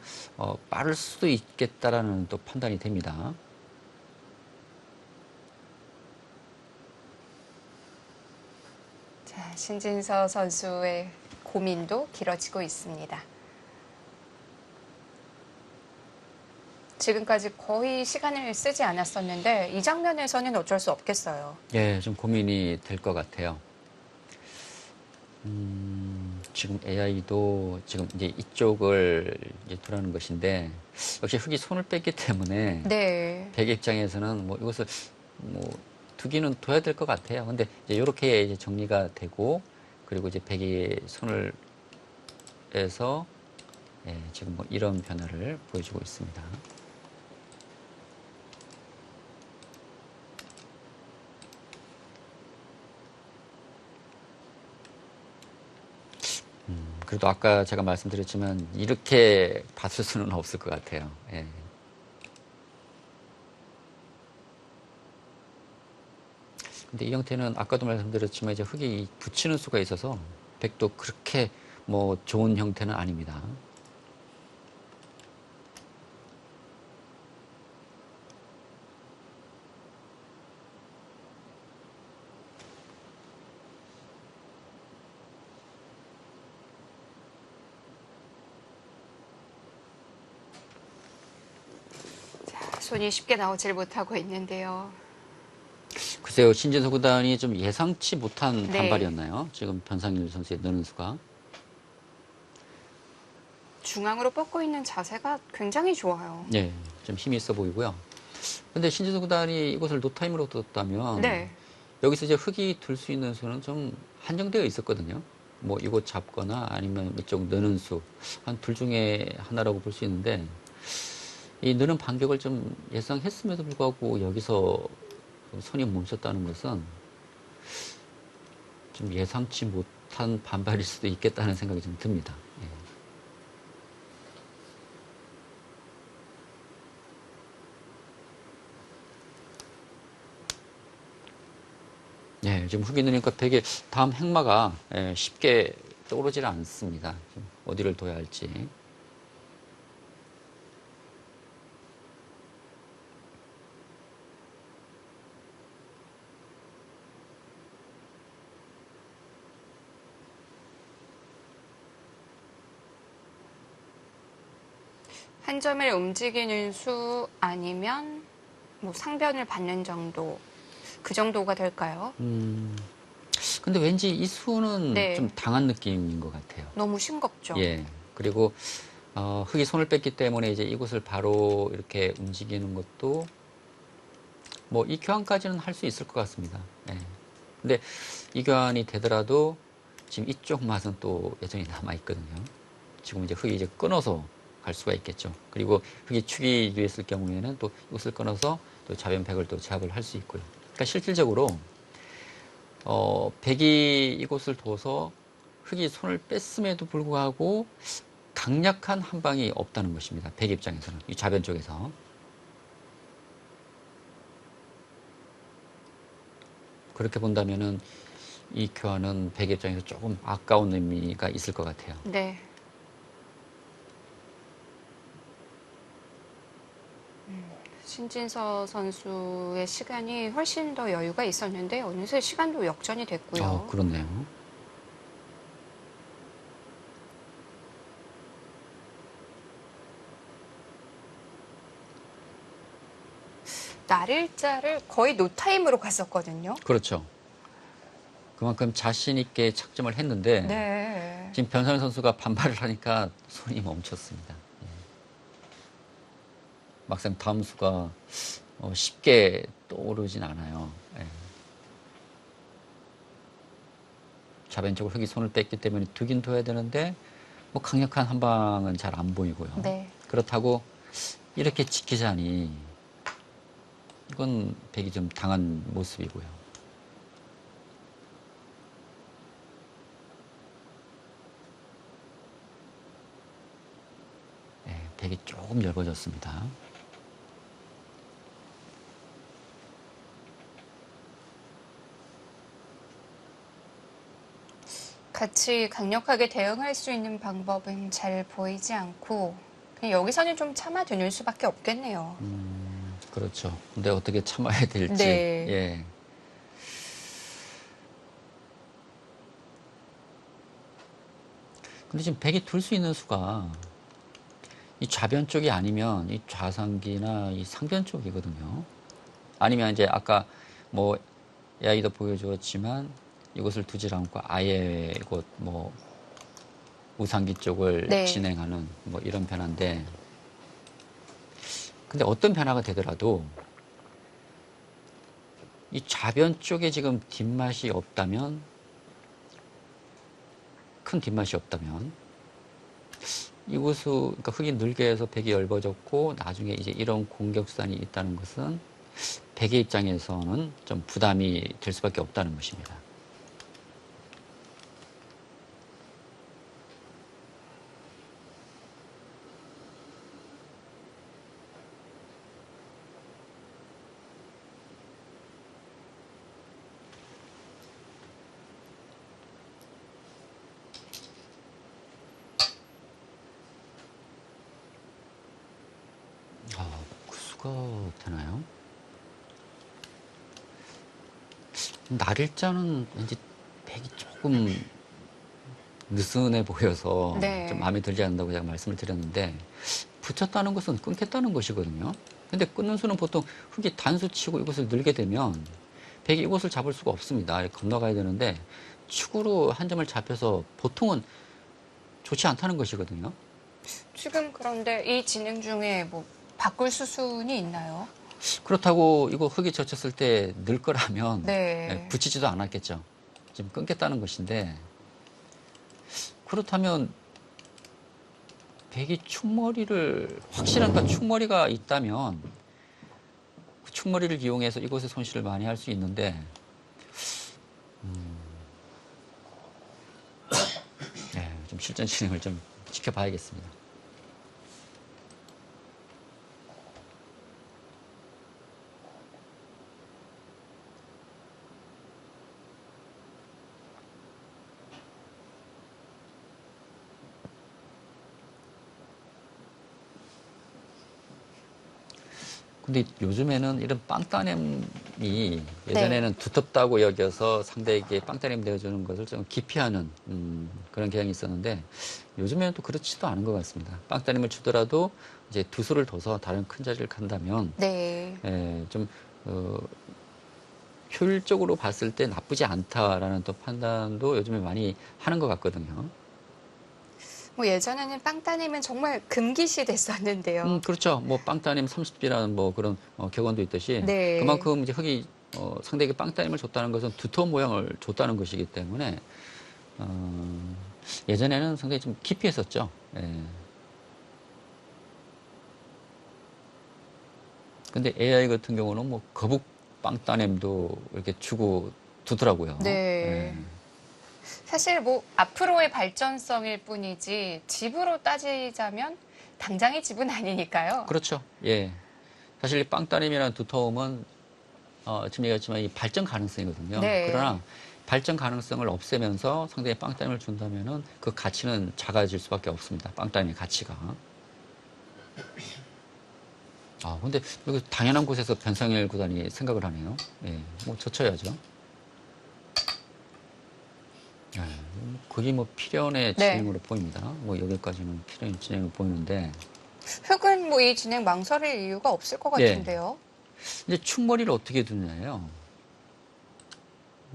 빠를 수도 있겠다라는 또 판단이 됩니다. 자, 신진서 선수의 고민도 길어지고 있습니다. 지금까지 거의 시간을 쓰지 않았었는데 이 장면에서는 어쩔 수 없겠어요. 예, 좀 고민이 될 것 같아요. 지금 AI도 지금 이제 이쪽을 이제 두라는 것인데 역시 흙이 손을 뺐기 때문에 네. 백 입장에서는 뭐 이것을 뭐 두기는 둬야 될 것 같아요. 근데 이제 이렇게 이제 정리가 되고 그리고 이제 백이 손을 빼서 지금 뭐 이런 변화를 보여주고 있습니다. 그래도 아까 제가 말씀드렸지만 이렇게 봤을 수는 없을 것 같아요. 예. 근데 이 형태는 아까도 말씀드렸지만 이제 흙이 붙이는 수가 있어서 백도 그렇게 뭐 좋은 형태는 아닙니다. 자, 손이 쉽게 나오질 못하고 있는데요. 글쎄요, 신진서 구단이 좀 예상치 못한 네. 반발이었나요? 지금 변상일 선수의 느는 수가. 중앙으로 뻗고 있는 자세가 굉장히 좋아요. 예, 좀 힘이 있어 보이고요. 근데 신진서 구단이 이곳을 노타임으로 뒀다면 네. 여기서 이제 흙이 들 수 있는 수는 좀 한정되어 있었거든요. 뭐 이곳 잡거나 아니면 이쪽 느는 수, 한 둘 중에 하나라고 볼 수 있는데 이 느는 반격을 좀 예상했음에도 불구하고 여기서 손이 멈췄다는 것은 좀 예상치 못한 반발일 수도 있겠다는 생각이 좀 듭니다. 지금 흙이 느니까 되게 다음 행마가 쉽게 떠오르질 않습니다. 좀 어디를 둬야 할지. 한 점을 움직이는 수 아니면 뭐 상변을 받는 정도, 그 정도가 될까요? 근데 왠지 이 수는 네. 좀 당한 느낌인 것 같아요. 너무 싱겁죠. 예. 그리고 흙이 손을 뺐기 때문에 이제 이곳을 바로 이렇게 움직이는 것도 뭐 이 교환까지는 할 수 있을 것 같습니다. 예. 근데 이 교환이 되더라도 지금 이쪽 맛은 또 여전히 남아 있거든요. 지금 이제 흙이 이제 끊어서 갈 수가 있겠죠. 그리고 흙이 축이 유했을 경우에는 또 이것을 끊어서 또 좌변백을 또 제압을 할 수 있고요. 그러니까 실질적으로 백이 이곳을 둬서 흙이 손을 뺐음에도 불구하고 강력한 한 방이 없다는 것입니다. 백 입장에서는 이 좌변 쪽에서. 그렇게 본다면은 이 교환은 백 입장에서 조금 아까운 의미가 있을 것 같아요. 네. 신진서 선수의 시간이 훨씬 더 여유가 있었는데 어느새 시간도 역전이 됐고요. 그렇네요. 날일자를 거의 노타임으로 갔었거든요. 그렇죠. 그만큼 자신 있게 착점을 했는데 네. 지금 변상현 선수가 반발을 하니까 손이 멈췄습니다. 예. 막상 다음 수가 쉽게 떠오르진 않아요. 예. 좌변쪽으로 흙이 손을 뺐기 때문에 두긴 둬야 되는데 뭐 강력한 한 방은 잘 안 보이고요. 네. 그렇다고 이렇게 지키자니 이건 백이 좀 당한 모습이고요. 네, 백이 조금 얇아졌습니다. 같이 강력하게 대응할 수 있는 방법은 잘 보이지 않고 그냥 여기서는 좀 참아두는 수밖에 없겠네요. 그렇죠. 근데 어떻게 참아야 될지. 네. 예. 근데 지금 백이 둘 수 있는 수가 이 좌변 쪽이 아니면 이 좌상기나 이 상변 쪽이거든요. 아니면 이제 아까 뭐 AI도 보여주었지만 이것을 두질 않고 아예 곧 뭐 우상기 쪽을 네. 진행하는 뭐 이런 변화인데, 근데 어떤 변화가 되더라도 이 좌변 쪽에 지금 뒷맛이 없다면, 큰 뒷맛이 없다면 이곳을 그러니까 흙이 늘게 해서 백이 얇아졌고 나중에 이제 이런 공격선이 있다는 것은 백의 입장에서는 좀 부담이 될 수밖에 없다는 것입니다. 구수가 되나요? 날일자는 왠지 백이 조금 느슨해 보여서 네. 좀 마음에 들지 않는다고 제가 말씀을 드렸는데, 붙였다는 것은 끊겠다는 것이거든요. 근데 끊는 수는 보통 흙이 단수 치고 이것을 늘게 되면 백이 이곳을 잡을 수가 없습니다. 건너가야 되는데 축으로 한 점을 잡혀서 보통은 좋지 않다는 것이거든요. 지금 그런데 이 진행 중에 뭐 바꿀 수순이 있나요? 그렇다고 이거 흙이 젖혔을 때 늘 거라면 네. 붙이지도 않았겠죠. 지금 끊겠다는 것인데, 그렇다면 백이 축머리를 확실한 축머리가 있다면 그 축머리를 이용해서 이곳에 손실을 많이 할 수 있는데, 네, 좀 실전 진행을 좀 지켜봐야겠습니다. 근데 요즘에는 이런 빵따냄이 예전에는 두텁다고 여겨서 상대에게 빵따냄 내어주는 것을 좀 기피하는 그런 경향이 있었는데 요즘에는 또 그렇지도 않은 것 같습니다. 빵따냄을 주더라도 이제 두 수를 둬서 다른 큰 자리를 간다면 네. 좀 효율적으로 봤을 때 나쁘지 않다라는 또 판단도 요즘에 많이 하는 것 같거든요. 뭐 예전에는 빵 따내면 정말 금기시 됐었는데요. 그렇죠. 뭐 빵 따님 30비라는 뭐 그런 격언도 있듯이 네. 그만큼 이제 흙이 상대에게 빵 따님을 줬다는 것은 두터운 모양을 줬다는 것이기 때문에 어, 예전에는 상당히 좀 깊이 했었죠. 예. 근데 AI 같은 경우는 뭐 거북 빵 따님도 이렇게 주고 두더라고요. 예. 네. 사실 뭐 앞으로의 발전성일 뿐이지 집으로 따지자면 당장의 집은 아니니까요. 그렇죠. 예. 사실 이 빵 따님이라는 두터움은 지금 얘기했지만 이 발전 가능성이거든요. 네. 그러나 발전 가능성을 없애면서 상대의 빵따님을 준다면은 그 가치는 작아질 수밖에 없습니다. 빵따님의 가치가. 근데 여기 당연한 곳에서 변상일 구단이 생각을 하네요. 예, 뭐 젖혀야죠. 예, 그게 뭐 필연의 네. 진행으로 보입니다. 뭐 여기까지는 필연의 진행으로 보이는데, 흙은 뭐 이 진행 망설일 이유가 없을 것 예, 같은데요. 이제 충머리를 어떻게 두느냐요.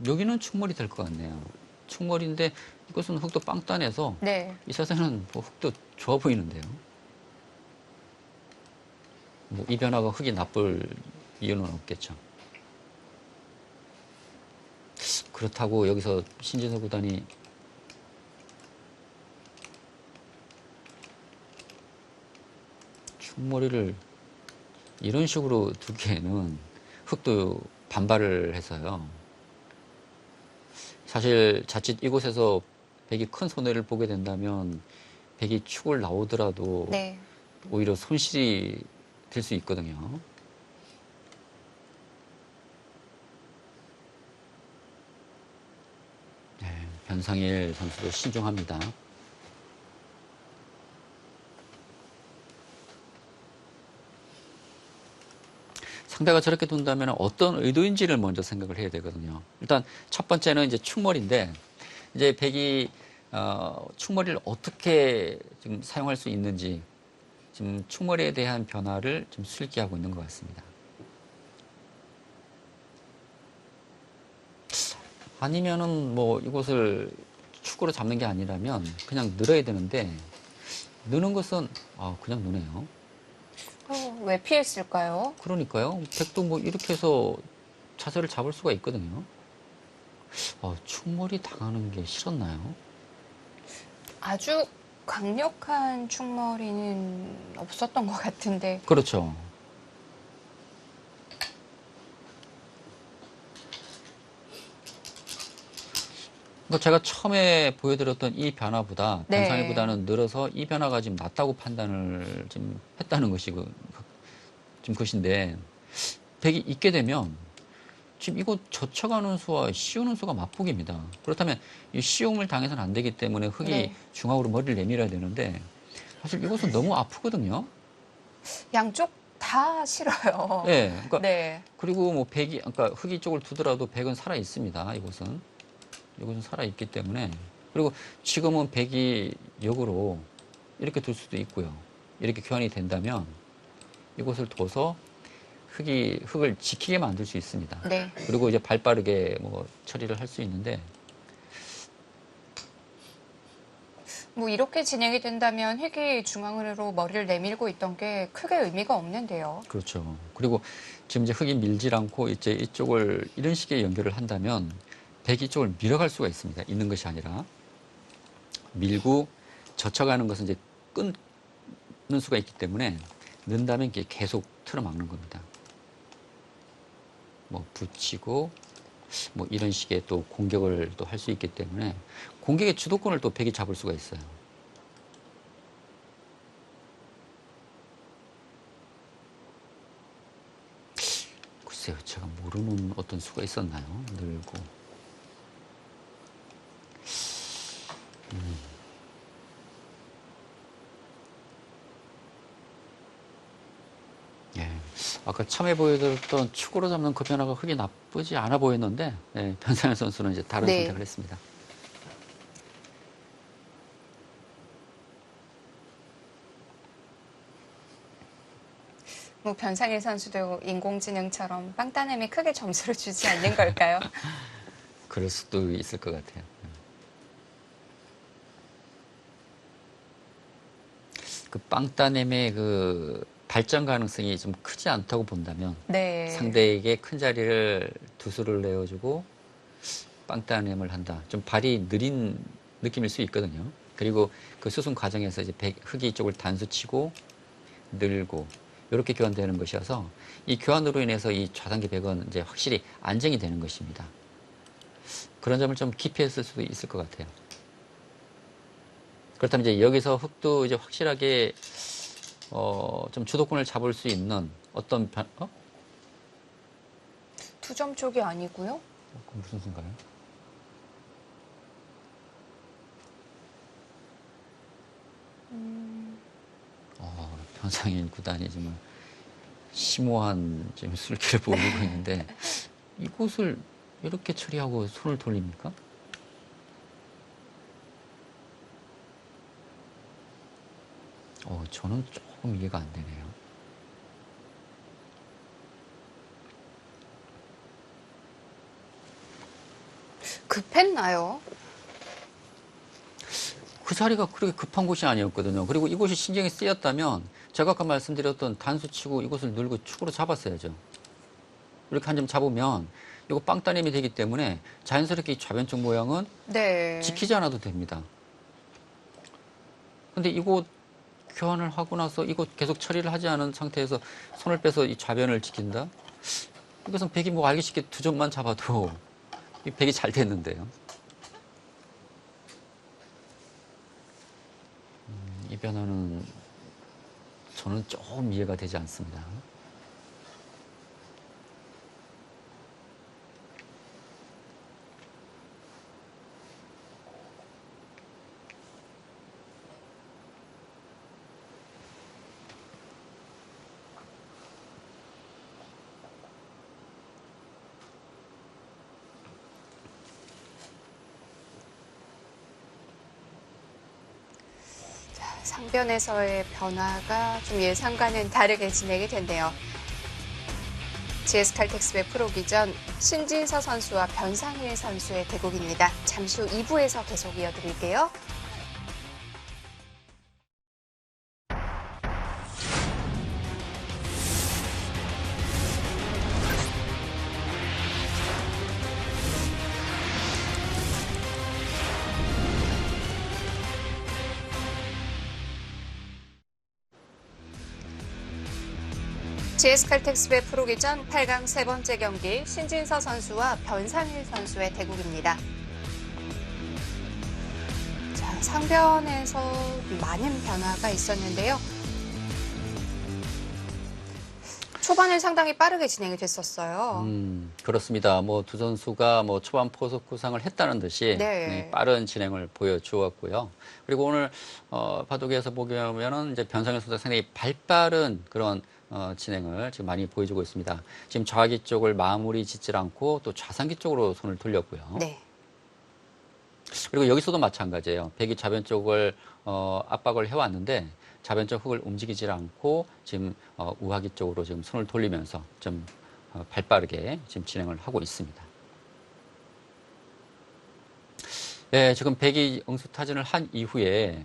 여기는 충머리 될 것 같네요. 충머리인데 이것은 흙도 빵따내서 네. 이 자세는 뭐 흙도 좋아 보이는데요. 뭐 이 변화가 흙이 나쁠 이유는 없겠죠. 그렇다고 여기서 신진서 구단이 충머리를 이런 식으로 두기에는 흙도 반발을 해서요. 사실 자칫 이곳에서 백이 큰 손해를 보게 된다면 백이 축을 나오더라도 네. 오히려 손실이 될 수 있거든요. 네, 변상일 선수도 신중합니다. 상대가 저렇게 둔다면 어떤 의도인지를 먼저 생각을 해야 되거든요. 일단 첫 번째는 이제 충머리인데 이제 백이 충머리를 어떻게 지금 사용할 수 있는지 지금 충머리에 대한 변화를 좀 술기하고 있는 것 같습니다. 아니면은 뭐 이곳을 축으로 잡는 게 아니라면 그냥 늘어야 되는데 느는 것은 그냥 느네요. 왜 피했을까요? 그러니까요. 백도 뭐 이렇게 해서 자세를 잡을 수가 있거든요. 충머리 당하는 게 싫었나요? 아주 강력한 충머리는 없었던 것 같은데. 그렇죠. 그러니까 제가 처음에 보여드렸던 이 변화보다 네. 변상일보다는 늘어서 이 변화가 지금 낫다고 판단을 지금 했다는 것이 지금 것인데 백이 있게 되면 지금 이거 젖혀가는 수와 씌우는 수가 맞폭입니다. 그렇다면 이 씌움을 당해서는 안 되기 때문에 흙이 네. 중앙으로 머리를 내밀어야 되는데 사실 이것은 너무 아프거든요. 양쪽 다 싫어요. 예. 그러니까 네. 그리고 뭐 백이 그러니까 흙이 쪽을 두더라도 백은 살아 있습니다. 이곳은 살아 있기 때문에 그리고 지금은 백이 역으로 이렇게 둘 수도 있고요. 이렇게 교환이 된다면 이곳을 둬서 흙을 지키게 만들 수 있습니다. 네. 그리고 이제 발 빠르게 뭐 처리를 할 수 있는데 뭐 이렇게 진행이 된다면 획이 중앙으로 머리를 내밀고 있던 게 크게 의미가 없는데요. 그렇죠. 그리고 지금 이제 흙이 밀질 않고 이제 이쪽을 이런 식의 연결을 한다면 백이 이쪽을 밀어갈 수가 있습니다. 있는 것이 아니라 밀고 젖혀가는 것은 이제 끊는 수가 있기 때문에 넣는다면 이게 계속 틀어막는 겁니다. 뭐 붙이고 뭐 이런 식의 또 공격을 또 할 수 있기 때문에 공격의 주도권을 또 백이 잡을 수가 있어요. 글쎄요, 제가 모르는 어떤 수가 있었나요? 늘고. 예. 아까 처음에 보여드렸던 축으로 잡는 그 변화가 흙이 나쁘지 않아 보였는데 예, 변상현 선수는 이제 다른 네. 선택을 했습니다. 뭐 변상일 선수도 인공지능처럼 빵따냄에 크게 점수를 주지 않는 걸까요? 그럴 수도 있을 것 같아요. 그 빵따냄의 그 발전 가능성이 좀 크지 않다고 본다면 네. 상대에게 큰 자리를 두 수를 내어주고 빵따냄을 한다. 좀 발이 느린 느낌일 수 있거든요. 그리고 그 수순 과정에서 이제 흙이 쪽을 단수치고 늘고 이렇게 교환되는 것이어서 이 교환으로 인해서 이 좌단계 백은 이제 확실히 안정이 되는 것입니다. 그런 점을 좀 기피했을 수도 있을 것 같아요. 그렇다면 이제 여기서 흙도 이제 확실하게 좀 주도권을 잡을 수 있는 어떤 두 점 쪽이 아니고요. 그건 무슨 순가요? 변상일 구단이 정말 심오한 지금 술기를 보이고 있는데 이곳을 이렇게 처리하고 손을 돌립니까? 저는 조금 이해가 안 되네요. 급했나요? 그 자리가 그렇게 급한 곳이 아니었거든요. 그리고 이곳이 신경이 쓰였다면 제가 아까 말씀드렸던 단수치고 이곳을 늘고 축으로 잡았어야죠. 이렇게 한 점 잡으면 이거 빵따님이 되기 때문에 자연스럽게 이 좌변쪽 모양은 네. 지키지 않아도 됩니다. 근데 이곳 교환을 하고 나서 이곳 계속 처리를 하지 않은 상태에서 손을 빼서 이 좌변을 지킨다? 이것은 백이 뭐 알기 쉽게 두 점만 잡아도 이 백이 잘 됐는데요. 이 변화는 저는 조금 이해가 되지 않습니다. 상변에서의 변화가 좀 예상과는 다르게 진행이 된대요. GS칼텍스의 프로기전 신진서 선수와 변상일 선수의 대국입니다. 잠시 후 2부에서 계속 이어드릴게요. GS칼텍스의 프로기전 8강 세 번째 경기 신진서 선수와 변상일 선수의 대국입니다. 자, 상변에서 많은 변화가 있었는데요. 초반에 상당히 빠르게 진행이 됐었어요. 그렇습니다. 뭐 두 선수가 뭐 초반 포석 구상을 했다는 듯이 네. 빠른 진행을 보여주었고요. 그리고 오늘 바둑에서 보면은 이제 변상현 선수가 상당히 발빠른 그런 진행을 지금 많이 보여주고 있습니다. 지금 좌기 쪽을 마무리 짓질 않고 또 좌상기 쪽으로 손을 돌렸고요. 네. 그리고 여기서도 마찬가지예요. 백이 좌변 쪽을 압박을 해왔는데 좌변 쪽 흙을 움직이질 않고 지금 우하기 쪽으로 지금 손을 돌리면서 좀 발빠르게 지금 진행을 하고 있습니다. 네, 지금 백이 응수타진을 한 이후에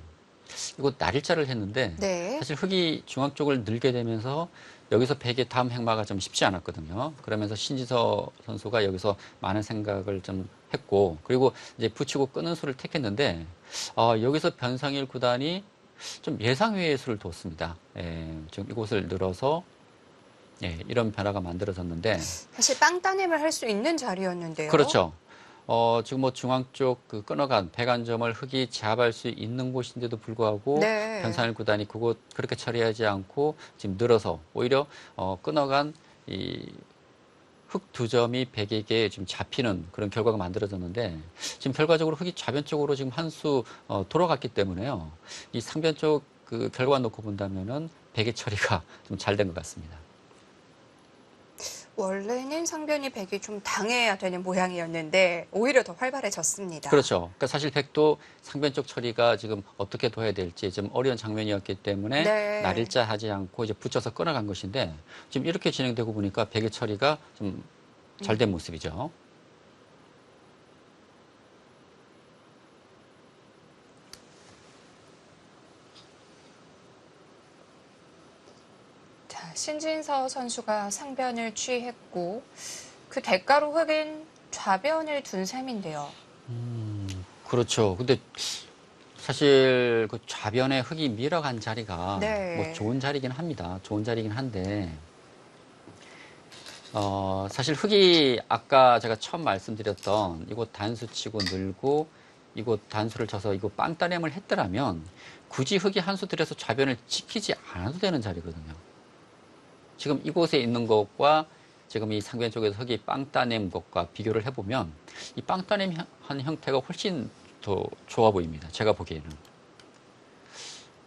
이거 날일자를 했는데 네. 사실 흙이 중앙 쪽을 늘게 되면서 여기서 백의 다음 행마가 좀 쉽지 않았거든요. 그러면서 신지서 선수가 여기서 많은 생각을 좀 했고 그리고 이제 붙이고 끄는 수를 택했는데 여기서 변상일 구단이 좀 예상 외의 수를 뒀습니다. 지금 이곳을 늘어서 이런 변화가 만들어졌는데 사실 빵 따냄을 할 수 있는 자리였는데요. 그렇죠. 지금 뭐 중앙 쪽 그 끊어간 백안점을 흙이 제압할 수 있는 곳인데도 불구하고 네. 변상일 구단이 그곳 그렇게 처리하지 않고 지금 늘어서 오히려 끊어간 이 흙 두 점이 백에게 지금 잡히는 그런 결과가 만들어졌는데 지금 결과적으로 흙이 좌변 쪽으로 지금 한 수 돌아갔기 때문에요. 이 상변 쪽 그 결과 놓고 본다면은 백의 처리가 좀 잘 된 것 같습니다. 원래는 상변이 백이 좀 당해야 되는 모양이었는데 오히려 더 활발해졌습니다. 그렇죠. 그러니까 사실 백도 상변 쪽 처리가 지금 어떻게 둬야 될지 좀 어려운 장면이었기 때문에 네. 날일자 하지 않고 이제 붙여서 끊어간 것인데 지금 이렇게 진행되고 보니까 백의 처리가 좀 잘 된 모습이죠. 자, 신진서 선수가 상변을 취했고 그 대가로 흑인 좌변을 둔 셈인데요. 그렇죠. 근데 사실 그 좌변에 흑이 밀어간 자리가 네. 뭐 좋은 자리긴 합니다. 좋은 자리긴 한데 사실 흑이 아까 제가 처음 말씀드렸던 이곳 단수 치고 늘고 이곳 단수를 쳐서 이곳 빵따냄을 했더라면 굳이 흑이 한 수 들여서 좌변을 지키지 않아도 되는 자리거든요. 지금 이곳에 있는 것과 지금 이 상변 쪽에서 흑이 빵따냄 것과 비교를 해보면 이 빵따냄 한 형태가 훨씬 더 좋아 보입니다. 제가 보기에는.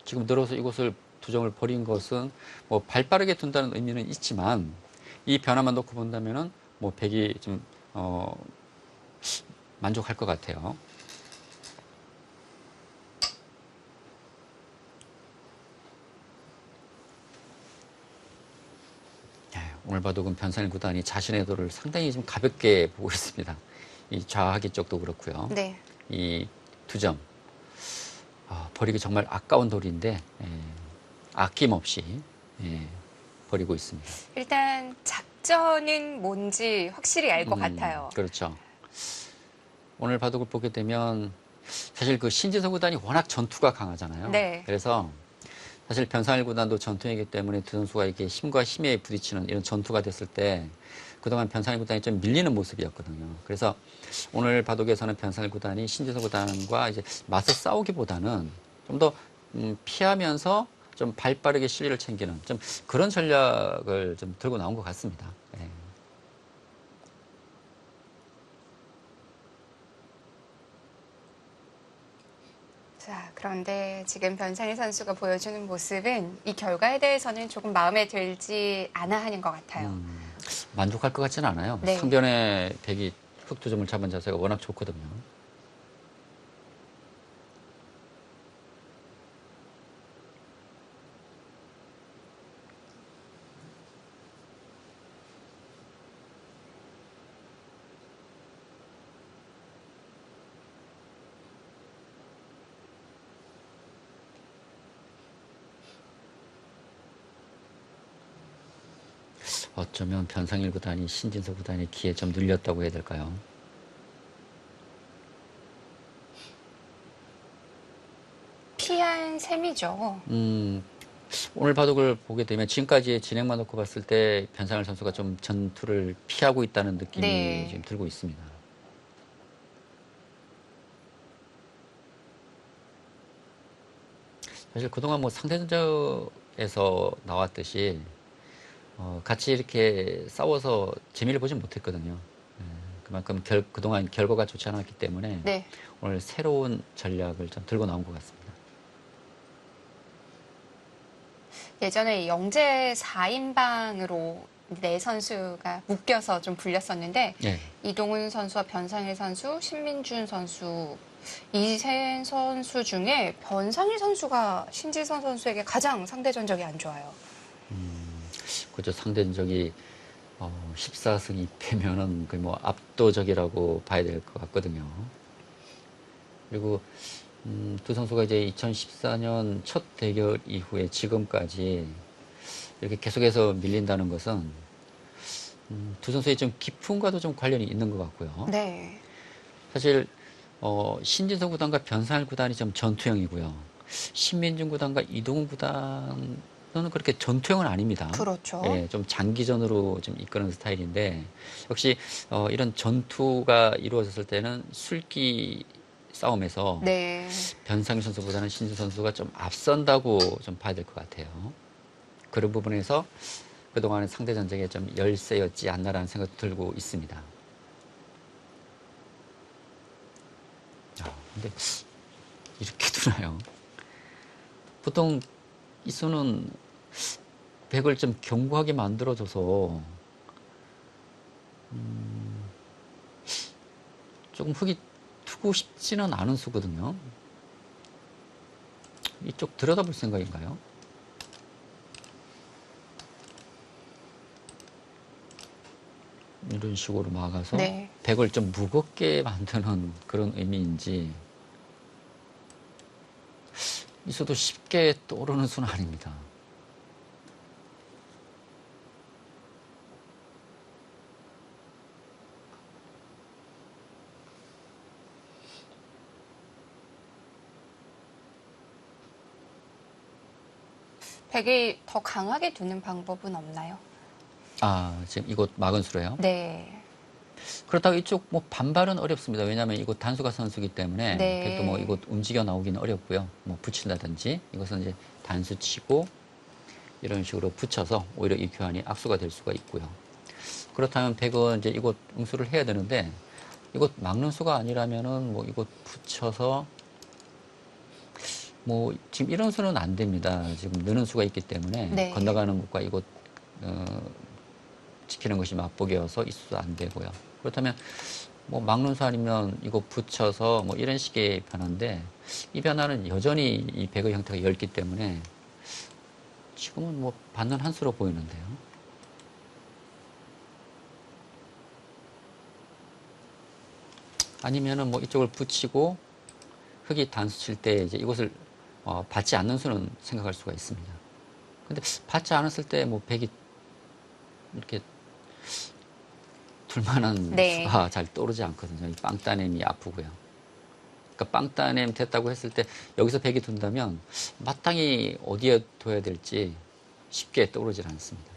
지금 늘어서 이곳을 두 점을 버린 것은 뭐 발 빠르게 둔다는 의미는 있지만 이 변화만 놓고 본다면은 뭐 백이 좀 만족할 것 같아요. 오늘 바둑은 변산일 구단이 자신의 돌을 상당히 좀 가볍게 보고 있습니다. 이 좌하기 쪽도 그렇고요. 네. 이 두 점 버리기 정말 아까운 돌인데 아낌없이 버리고 있습니다. 일단 작전은 뭔지 확실히 알 것 같아요. 그렇죠. 오늘 바둑을 보게 되면 사실 그 신지서 구단이 워낙 전투가 강하잖아요. 네. 그래서 사실 변상일 구단도 전투이기 때문에 두 선수가 이렇게 힘과 힘에 부딪히는 이런 전투가 됐을 때 그동안 변상일 구단이 좀 밀리는 모습이었거든요. 그래서 오늘 바둑에서는 변상일 구단이 신지서 구단과 이제 맞서 싸우기보다는 좀 더 피하면서 좀 발빠르게 실리를 챙기는 좀 그런 전략을 좀 들고 나온 것 같습니다. 예. 자, 그런데 지금 변상일 선수가 보여주는 모습은 이 결과에 대해서는 조금 마음에 들지 않아 하는 것 같아요. 만족할 것 같지는 않아요. 네. 상변에 백이 흑 두 점을 잡은 자세가 워낙 좋거든요. 어쩌면 변상일 구단이 신진서 구단의 기에 좀 눌렸다고 해야 될까요? 피한 셈이죠. 오늘 바둑을 보게 되면 지금까지의 진행만 놓고 봤을 때 변상일 선수가 좀 전투를 피하고 있다는 느낌이 네. 지금 들고 있습니다. 사실 그동안 뭐 상대전적에서 나왔듯이 같이 이렇게 싸워서 재미를 보진 못했거든요. 그만큼 그동안 결과가 좋지 않았기 때문에 네. 오늘 새로운 전략을 좀 들고 나온 것 같습니다. 예전에 영재 4인방으로 네 선수가 묶여서 좀 불렸었는데 네. 이동훈 선수와 변상일 선수, 신민준 선수 이 세 선수 중에 변상일 선수가 신지선 선수에게 가장 상대 전적이 안 좋아요. 그죠. 상대적이 14승 2패면은 거의 뭐 압도적이라고 봐야 될 것 같거든요. 그리고 두 선수가 이제 2014년 첫 대결 이후에 지금까지 이렇게 계속해서 밀린다는 것은 두 선수의 좀 기품과도 좀 관련이 있는 것 같고요. 네. 사실 신진서 구단과 변상일 구단이 좀 전투형이고요. 신민준 구단과 이동훈 구단은 그렇게 전투형은 아닙니다. 그렇죠. 예, 좀 장기전으로 좀 이끄는 스타일인데 역시 이런 전투가 이루어졌을 때는 술기 싸움에서 네. 변상일 선수보다는 신진 선수가 좀 앞선다고 좀 봐야 될 것 같아요. 그런 부분에서 그동안의 상대 전적에 좀 열세였지 않나라는 생각도 들고 있습니다. 근데 이렇게 두나요? 보통 이 수는 백을 좀 견고하게 만들어줘서 조금 흙이 트고 싶지는 않은 수거든요. 이쪽 들여다볼 생각인가요? 이런 식으로 막아서 네. 백을 좀 무겁게 만드는 그런 의미인지 이 수도 쉽게 떠오르는 수는 아닙니다. 백이 더 강하게 두는 방법은 없나요? 아, 지금 이곳 막은 수래요? 네. 그렇다고 이쪽 뭐 반발은 어렵습니다. 왜냐하면 이곳 단수가 선수기 때문에 네. 백도 뭐 이곳 움직여 나오기는 어렵고요. 뭐 붙인다든지 이것은 이제 단수 치고 이런 식으로 붙여서 오히려 이 교환이 악수가 될 수가 있고요. 그렇다면 백은 이제 이곳 응수를 해야 되는데 이곳 막는 수가 아니라면은 뭐 이곳 붙여서 뭐 지금 이런 수는 안 됩니다. 지금 느는 수가 있기 때문에 네. 건너가는 것과 이곳 지키는 것이 맞보기여서 이 수도 안 되고요. 그렇다면 뭐 막는 수 아니면 이거 붙여서 뭐 이런 식의 변화인데 이 변화는 여전히 이 백의 형태가 엷기 때문에 지금은 뭐 받는 한 수로 보이는데요. 아니면은 뭐 이쪽을 붙이고 흙이 단수 칠 때 이제 이것을 받지 않는 수는 생각할 수가 있습니다. 근데 받지 않았을 때 뭐 백이 이렇게 둘만한 네. 수가 잘 떠오르지 않거든요. 이 빵따냄이 아프고요. 그러니까 빵따냄 됐다고 했을 때 여기서 백이 둔다면 마땅히 어디에 둬야 될지 쉽게 떠오르질 않습니다.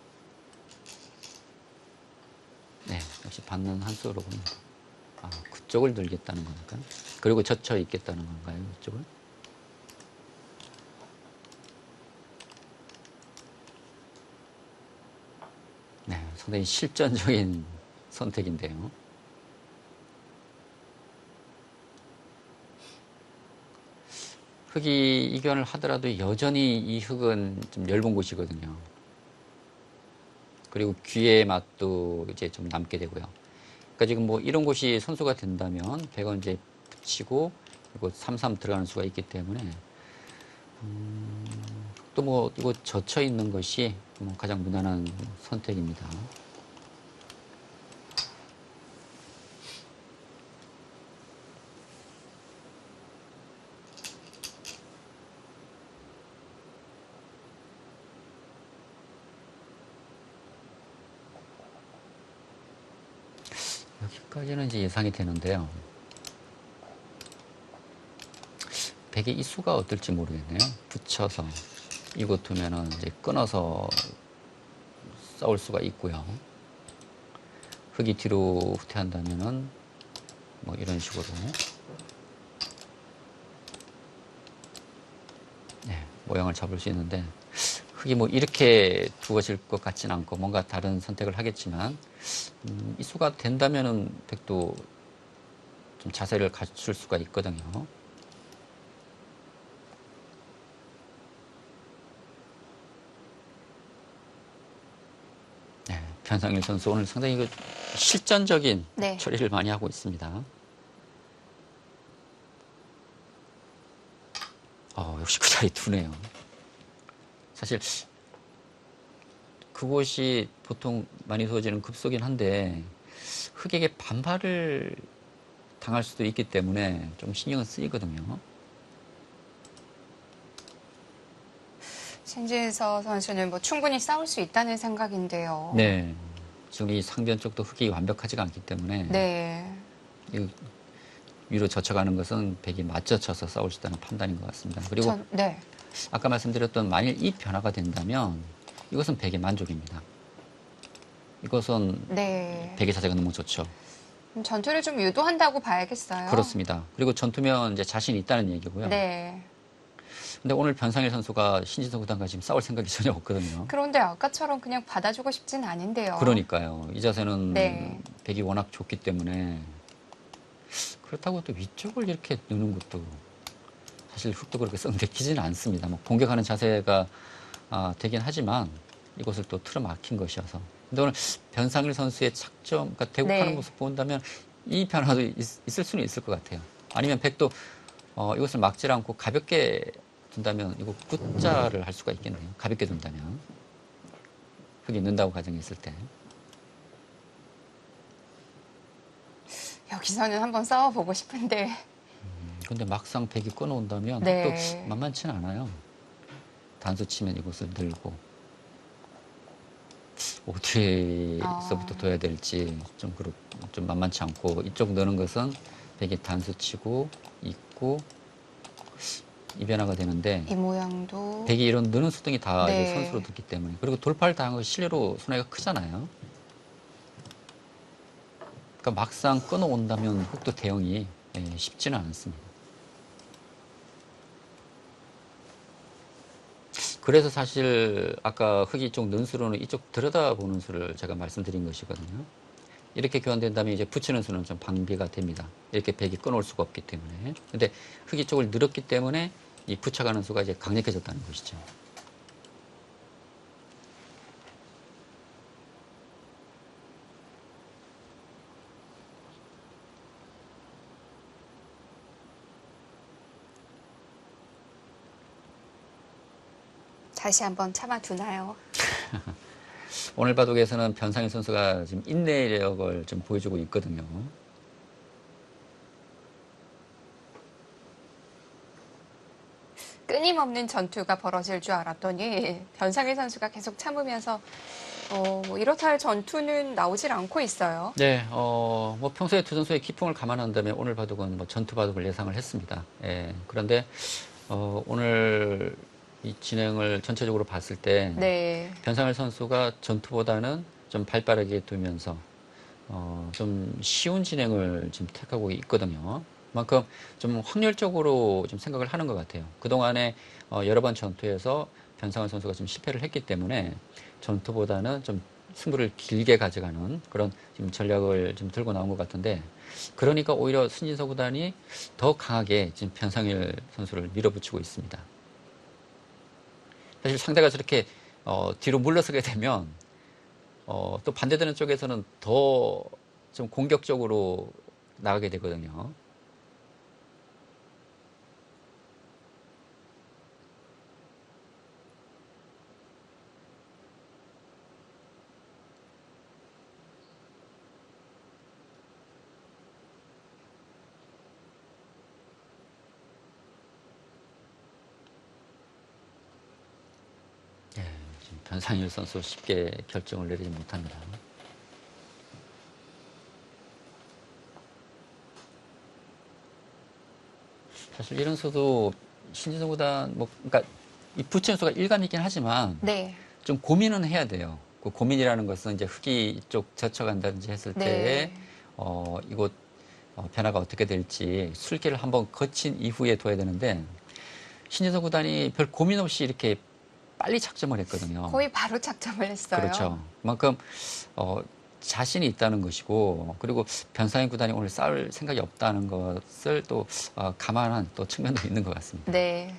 네, 역시 받는 한 수로 봅니다. 아, 그쪽을 늘겠다는 거니까. 그리고 젖혀 있겠다는 건가요, 이쪽을? 네, 상당히 실전적인 선택인데요. 흙이 이견을 하더라도 여전히 이 흙은 좀 얇은 곳이거든요. 그리고 귀의 맛도 이제 좀 남게 되고요. 그러니까 지금 뭐 이런 곳이 선수가 된다면 백은 이제 붙이고 그리고 3-3 들어가는 수가 있기 때문에 또 뭐 이곳 젖혀 있는 것이 뭐 가장 무난한 선택입니다. 여기까지는 이제 예상이 되는데요. 백의 이 수가 어떨지 모르겠네요. 붙여서 이곳 두면은 이제 끊어서 싸울 수가 있고요. 흙이 뒤로 후퇴한다면은 뭐 이런 식으로 네, 모양을 잡을 수 있는데 흙이 뭐 이렇게 두어질 것 같지는 않고 뭔가 다른 선택을 하겠지만 이 수가 된다면은 백도 좀 자세를 갖출 수가 있거든요. 네, 변상일 선수 오늘 상당히 그 실전적인 네. 처리를 많이 하고 있습니다. 역시 그 자리 두네요. 사실 그곳이 보통 많이 두어지는 급소긴 한데 흙에게 반발을 당할 수도 있기 때문에 좀 신경은 쓰이거든요. 신진서 선수는 뭐 충분히 싸울 수 있다는 생각인데요. 네. 지금 이 상대편 쪽도 흙이 완벽하지가 않기 때문에 네. 이 위로 젖혀가는 것은 백이 맞젖혀서 싸울 수 있다는 판단인 것 같습니다. 그리고 네. 아까 말씀드렸던 만일 이 변화가 된다면 이것은 백의 만족입니다. 이것은 네. 백의 자세가 너무 좋죠. 전투를 좀 유도한다고 봐야겠어요. 그렇습니다. 그리고 전투면 이제 자신이 있다는 얘기고요. 네. 근데 오늘 변상일 선수가 신진서 구단과 지금 싸울 생각이 전혀 없거든요. 그런데 아까처럼 그냥 받아주고 싶진 않은데요. 그러니까요. 이 자세는 네. 백이 워낙 좋기 때문에 그렇다고 또 위쪽을 이렇게 넣는 것도 사실 흙도 그렇게 썩 내키지는 않습니다. 뭐 공격하는 자세가 되긴 하지만 이것을 또 틀어막힌 것이어서 근데 오늘 변상일 선수의 착점, 그러니까 대국하는 네. 모습 본다면 이 변화도 있을 수는 있을 것 같아요. 아니면 백도 이것을 막지 않고 가볍게 둔다면 이거 끝자를 할 수가 있겠네요. 가볍게 둔다면. 흙이 는다고 가정했을 때. 여기서는 한번 싸워보고 싶은데. 근데 막상 백이 끊어온다면 네. 또 만만치는 않아요. 단수 치면 이곳을 늘고 어디에서부터 둬야 될지 좀 만만치 않고 이쪽 넣는 것은 백이 단수 치고 있고 이 변화가 되는데 이 모양도. 백이 이런 느는 수등이 다 네. 이제 선수로 듣기 때문에 그리고 돌파를 당한 거 실례로 손해가 크잖아요. 그러니까 막상 끊어온다면 흙도 대응이 쉽지는 않습니다. 그래서 사실 아까 흙이 쪽 는 수로는 이쪽 들여다보는 수를 제가 말씀드린 것이거든요. 이렇게 교환된다면 이제 붙이는 수는 좀 방비가 됩니다. 이렇게 백이 끊어올 수가 없기 때문에. 근데 흙이 쪽을 늘었기 때문에 이 붙여가는 수가 이제 강력해졌다는 것이죠. 다시 한번 참아두나요? 오늘 바둑에서는 변상일 선수가 지금 인내력을 좀 보여주고 있거든요. 끊임없는 전투가 벌어질 줄 알았더니 변상일 선수가 계속 참으면서 뭐 이렇다 할 전투는 나오질 않고 있어요. 네, 뭐 평소에 두 선수의 기풍을 감안한다면 오늘 바둑은 뭐 전투 바둑을 예상을 했습니다. 예, 그런데 오늘 이 진행을 전체적으로 봤을 때 네. 변상일 선수가 전투보다는 좀 발빠르게 두면서 좀 쉬운 진행을 지금 택하고 있거든요. 그만큼 좀 확률적으로 좀 생각을 하는 것 같아요. 그동안에 여러 번 전투에서 변상일 선수가 좀 실패를 했기 때문에 전투보다는 좀 승부를 길게 가져가는 그런 지금 전략을 좀 들고 나온 것 같은데 그러니까 오히려 신진서 구단이 더 강하게 지금 변상일 선수를 밀어붙이고 있습니다. 사실 상대가 저렇게 뒤로 물러서게 되면 또 반대되는 쪽에서는 더 좀 공격적으로 나가게 되거든요. 지금 변상일 선수 쉽게 결정을 내리지 못합니다. 사실 이런 수도 신진서 구단 그러니까 이 붙이는 수가 일관이긴 하지만 네. 좀 고민은 해야 돼요. 그 고민이라는 것은 이제 흙이 이쪽 젖혀간다든지 했을 네. 때 이곳 변화가 어떻게 될지 술기를 한번 거친 이후에 둬야 되는데 신진서 구단이 별 고민 없이 이렇게 빨리 착점을 했거든요. 거의 바로 착점을 했어요. 그렇죠. 그만큼 자신이 있다는 것이고 그리고 변상일 구단이 오늘 싸울 생각이 없다는 것을 또 감안한 또 측면도 있는 것 같습니다. 네.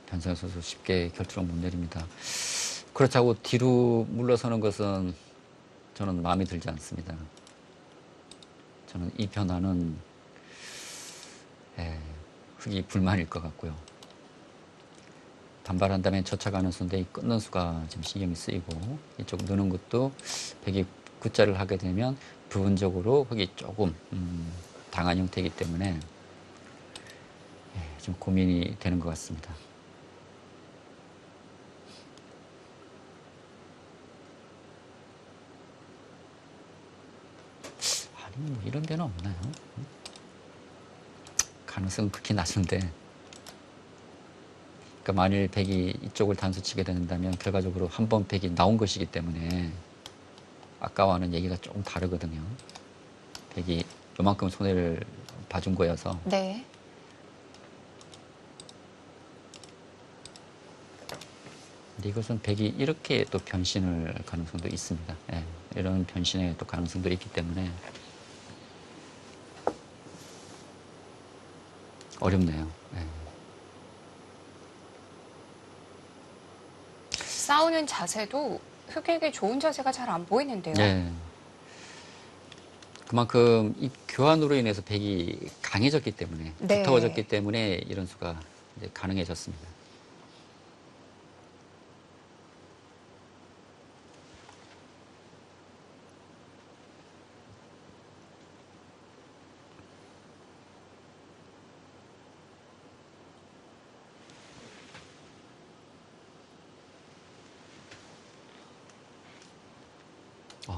변상일 선수 쉽게 결정을 못 내립니다. 그렇다고 뒤로 물러서는 것은 저는 마음에 들지 않습니다. 저는 이 변화는 흙이 불만일 것 같고요. 단발한다면 젖혀가는 수인데 이 끊는 수가 지금 신경이 쓰이고 이쪽 느는 것도 백이 굿자를 하게 되면 부분적으로 흙이 조금 당한 형태이기 때문에 좀 고민이 되는 것 같습니다. 아니 뭐 이런 변화 없나요? 가능성은 극히 낮은데 그러니까 만일 백이 이쪽을 단수 치게 된다면 결과적으로 한 번 백이 나온 것이기 때문에 아까와는 얘기가 조금 다르거든요. 백이 요만큼 손해를 봐준 거여서. 네. 근데 이것은 백이 이렇게 또 변신을 가능성도 있습니다. 예, 이런 변신의 또 가능성도 있기 때문에 어렵네요. 예. 싸우는 자세도 흑에게 좋은 자세가 잘 안 보이는데요. 예. 그만큼 이 교환으로 인해서 백이 강해졌기 때문에, 네. 두터워졌기 때문에 이런 수가 이제 가능해졌습니다.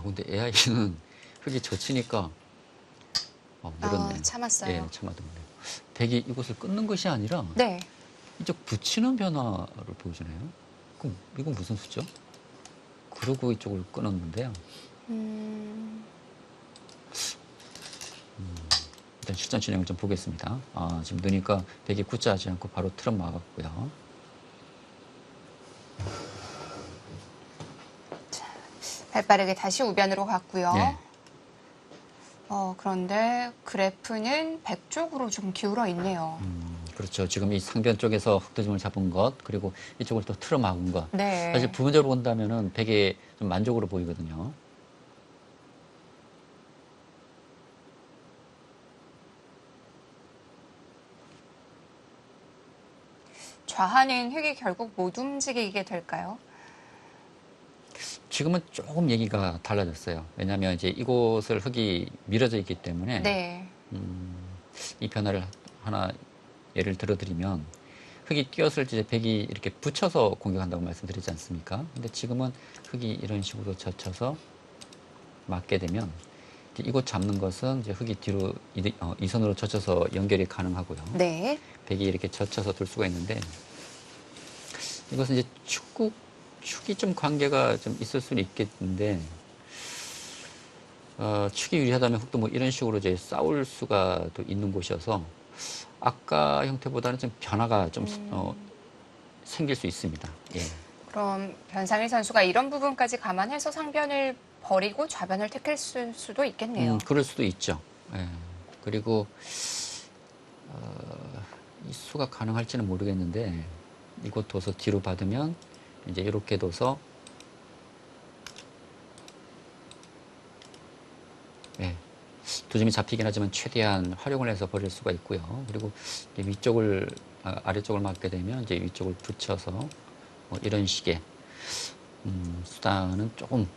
근데 AI는 흙이 젖히니까 늘었네요. 참았어요. 예, 참아뒀네요. 백이 이것을 끊는 것이 아니라 네. 이쪽 붙이는 변화를 보여주네요. 그럼 이건 무슨 수죠? 그러고 이쪽을 끊었는데요. 일단 실전 진행을 좀 보겠습니다. 지금 넣으니까 백이 굳자하지 않고 바로 틀어 막았고요. 발빠르게 다시 우변으로 갔고요. 네. 그런데 그래프는 백 쪽으로 좀 기울어 있네요. 그렇죠. 지금 이 상변 쪽에서 흑도짐을 잡은 것, 그리고 이쪽을 또 틀어 막은 것. 네. 사실 부분적으로 본다면은 백에 좀 만족으로 보이거든요. 좌하는 흑이 결국 못 움직이게 될까요? 지금은 조금 얘기가 달라졌어요. 왜냐하면 이제 이곳을 흙이 밀어져 있기 때문에 네. 이 변화를 하나 예를 들어드리면 흙이 뛰었을 때 백이 이렇게 붙여서 공격한다고 말씀드리지 않습니까? 근데 지금은 흙이 이런 식으로 젖혀서 맞게 되면 이곳 잡는 것은 이제 흙이 뒤로 이선으로 젖혀서 연결이 가능하고요. 네. 백이 이렇게 젖혀서 둘 수가 있는데 이것은 이제 축이 좀 관계가 좀 있을 수는 있겠는데 축이 유리하다면 흙도 뭐 이런 식으로 이제 싸울 수가 또 있는 곳이어서 아까 형태보다는 좀 변화가 좀 생길 수 있습니다. 예. 그럼 변상일 선수가 이런 부분까지 감안해서 상변을 버리고 좌변을 택할 수도 있겠네요. 그럴 수도 있죠. 예. 그리고 이 수가 가능할지는 모르겠는데 이곳 둬서 뒤로 받으면 이제 이렇게 둬서 두 점이 잡히긴 하지만 최대한 활용을 해서 버릴 수가 있고요. 그리고 위쪽을 아래쪽을 맞게 되면 이제 위쪽을 붙여서 이런 식의 수단은 조금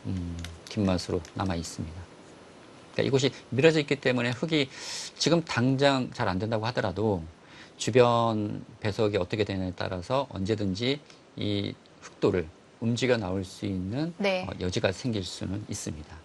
긴 맛으로 남아 있습니다. 그러니까 이곳이 밀어져 있기 때문에 흙이 지금 당장 잘 안 된다고 하더라도 주변 배석이 어떻게 되느냐에 따라서 언제든지 이 흙도를 움직여 나올 수 있는 네. 여지가 생길 수는 있습니다.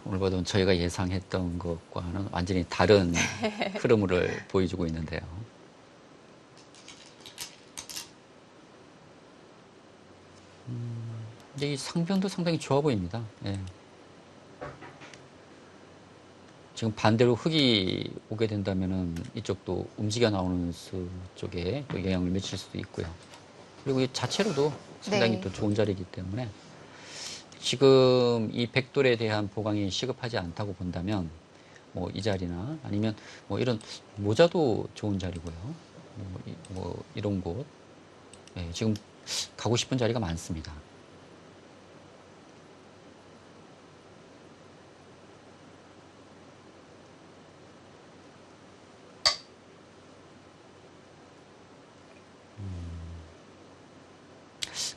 오늘 보던 저희가 예상했던 것과는 완전히 다른 흐름을 보여주고 있는데요. 이제 이 상변도 상당히 좋아 보입니다. 예. 지금 반대로 흙이 오게 된다면은 이쪽도 움직여 나오는 수 쪽에 또 영향을 미칠 수도 있고요. 그리고 이 자체로도 상당히 네. 또 좋은 자리이기 때문에 지금 이 백돌에 대한 보강이 시급하지 않다고 본다면 뭐 이 자리나 아니면 뭐 이런 모자도 좋은 자리고요. 뭐 이런 곳 지금 가고 싶은 자리가 많습니다.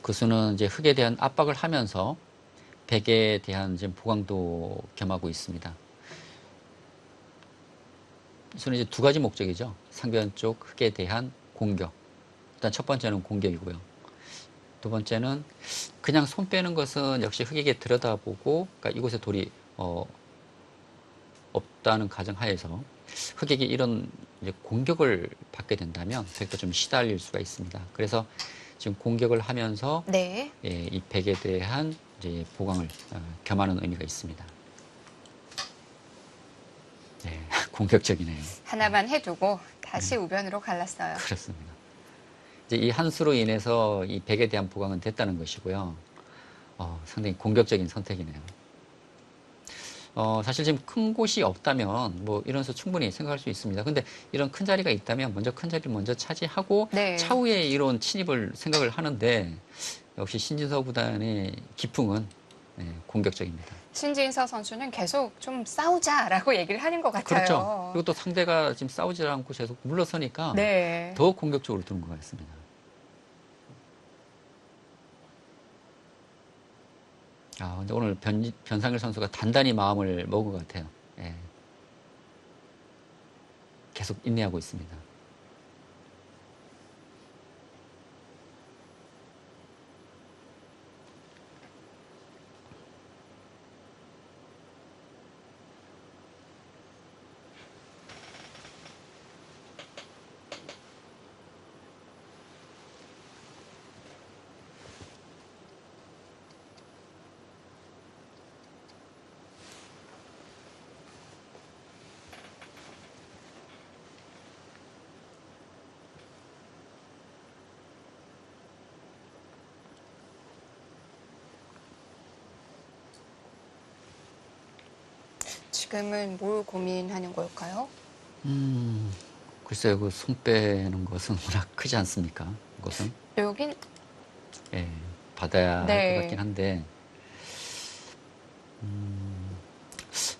그 수는 이제 흙에 대한 압박을 하면서 백에 대한 지금 보강도 겸하고 있습니다. 수는 이제 두 가지 목적이죠. 상변 쪽 흙에 대한 공격. 일단 첫 번째는 공격이고요. 두 번째는 그냥 손 빼는 것은 역시 흑에게 들여다보고, 그러니까 이곳에 돌이 없다는 가정하에서 흑에게 이런 이제 공격을 받게 된다면 흑도 좀 시달릴 수가 있습니다. 그래서 지금 공격을 하면서 네. 예, 이 백에 대한 이제 보강을 겸하는 의미가 있습니다. 네, 공격적이네요. 하나만 해두고 다시 우변으로 갈랐어요. 그렇습니다. 이제 이 한 수로 인해서 이 백에 대한 보강은 됐다는 것이고요. 상당히 공격적인 선택이네요. 사실 지금 큰 곳이 없다면 뭐 이런 수 충분히 생각할 수 있습니다. 근데 이런 큰 자리가 있다면 먼저 큰 자리를 먼저 차지하고 네. 차후에 이런 침입을 생각을 하는데 역시 신진서 구단의 기풍은 공격적입니다. 신진서 선수는 계속 좀 싸우자라고 얘기를 하는 것 같아요. 그렇죠. 그리고 또 상대가 지금 싸우지 않고 계속 물러서니까 네. 더 공격적으로 드는 것 같습니다. 근데 오늘 변상일 선수가 단단히 마음을 먹은 것 같아요. 예. 계속 인내하고 있습니다. 지금은 뭘 고민하는 걸까요? 글쎄요, 그 손 빼는 것은 워낙 크지 않습니까? 이것은 여긴 예, 받아야 할 네. 것 같긴 한데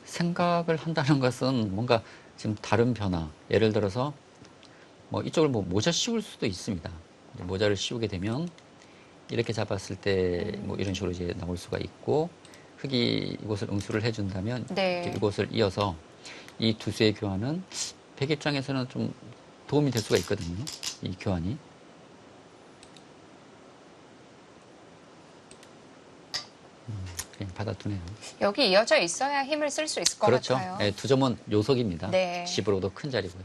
생각을 한다는 것은 뭔가 지금 다른 변화, 예를 들어서 뭐 이쪽을 뭐 모자 씌울 수도 있습니다. 모자를 씌우게 되면 이렇게 잡았을 때 뭐 이런 식으로 이제 나올 수가 있고 흑이 이곳을 응수를 해준다면 네. 이제 이곳을 이어서 이 두 수의 교환은 백 입장에서는 좀 도움이 될 수가 있거든요. 이 교환이. 그냥 받아두네요. 여기 이어져 있어야 힘을 쓸 수 있을 것 그렇죠. 같아요. 예, 두 점은 요석입니다. 네. 10으로도 큰 자리고요.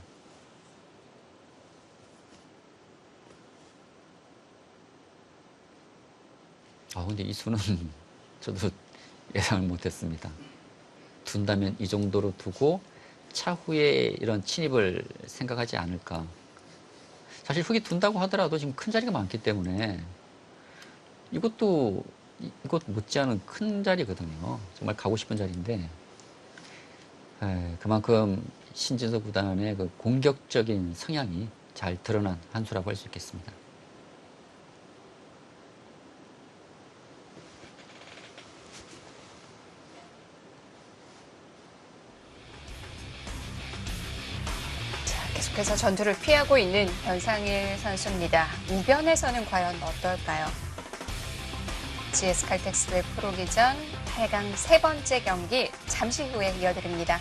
근데 이 수는 저도 예상을 못했습니다. 둔다면 이 정도로 두고 차후에 이런 침입을 생각하지 않을까. 사실 흑이 둔다고 하더라도 지금 큰 자리가 많기 때문에 이것도 이것 못지않은 큰 자리거든요. 정말 가고 싶은 자리인데 그만큼 신진서 구단의 그 공격적인 성향이 잘 드러난 한 수라고 할 수 있겠습니다. 계속해서 전투를 피하고 있는 변상일 선수입니다. 우변에서는 과연 어떨까요? GS 칼텍스의 프로기전 8강 세 번째 경기 잠시 후에 이어드립니다.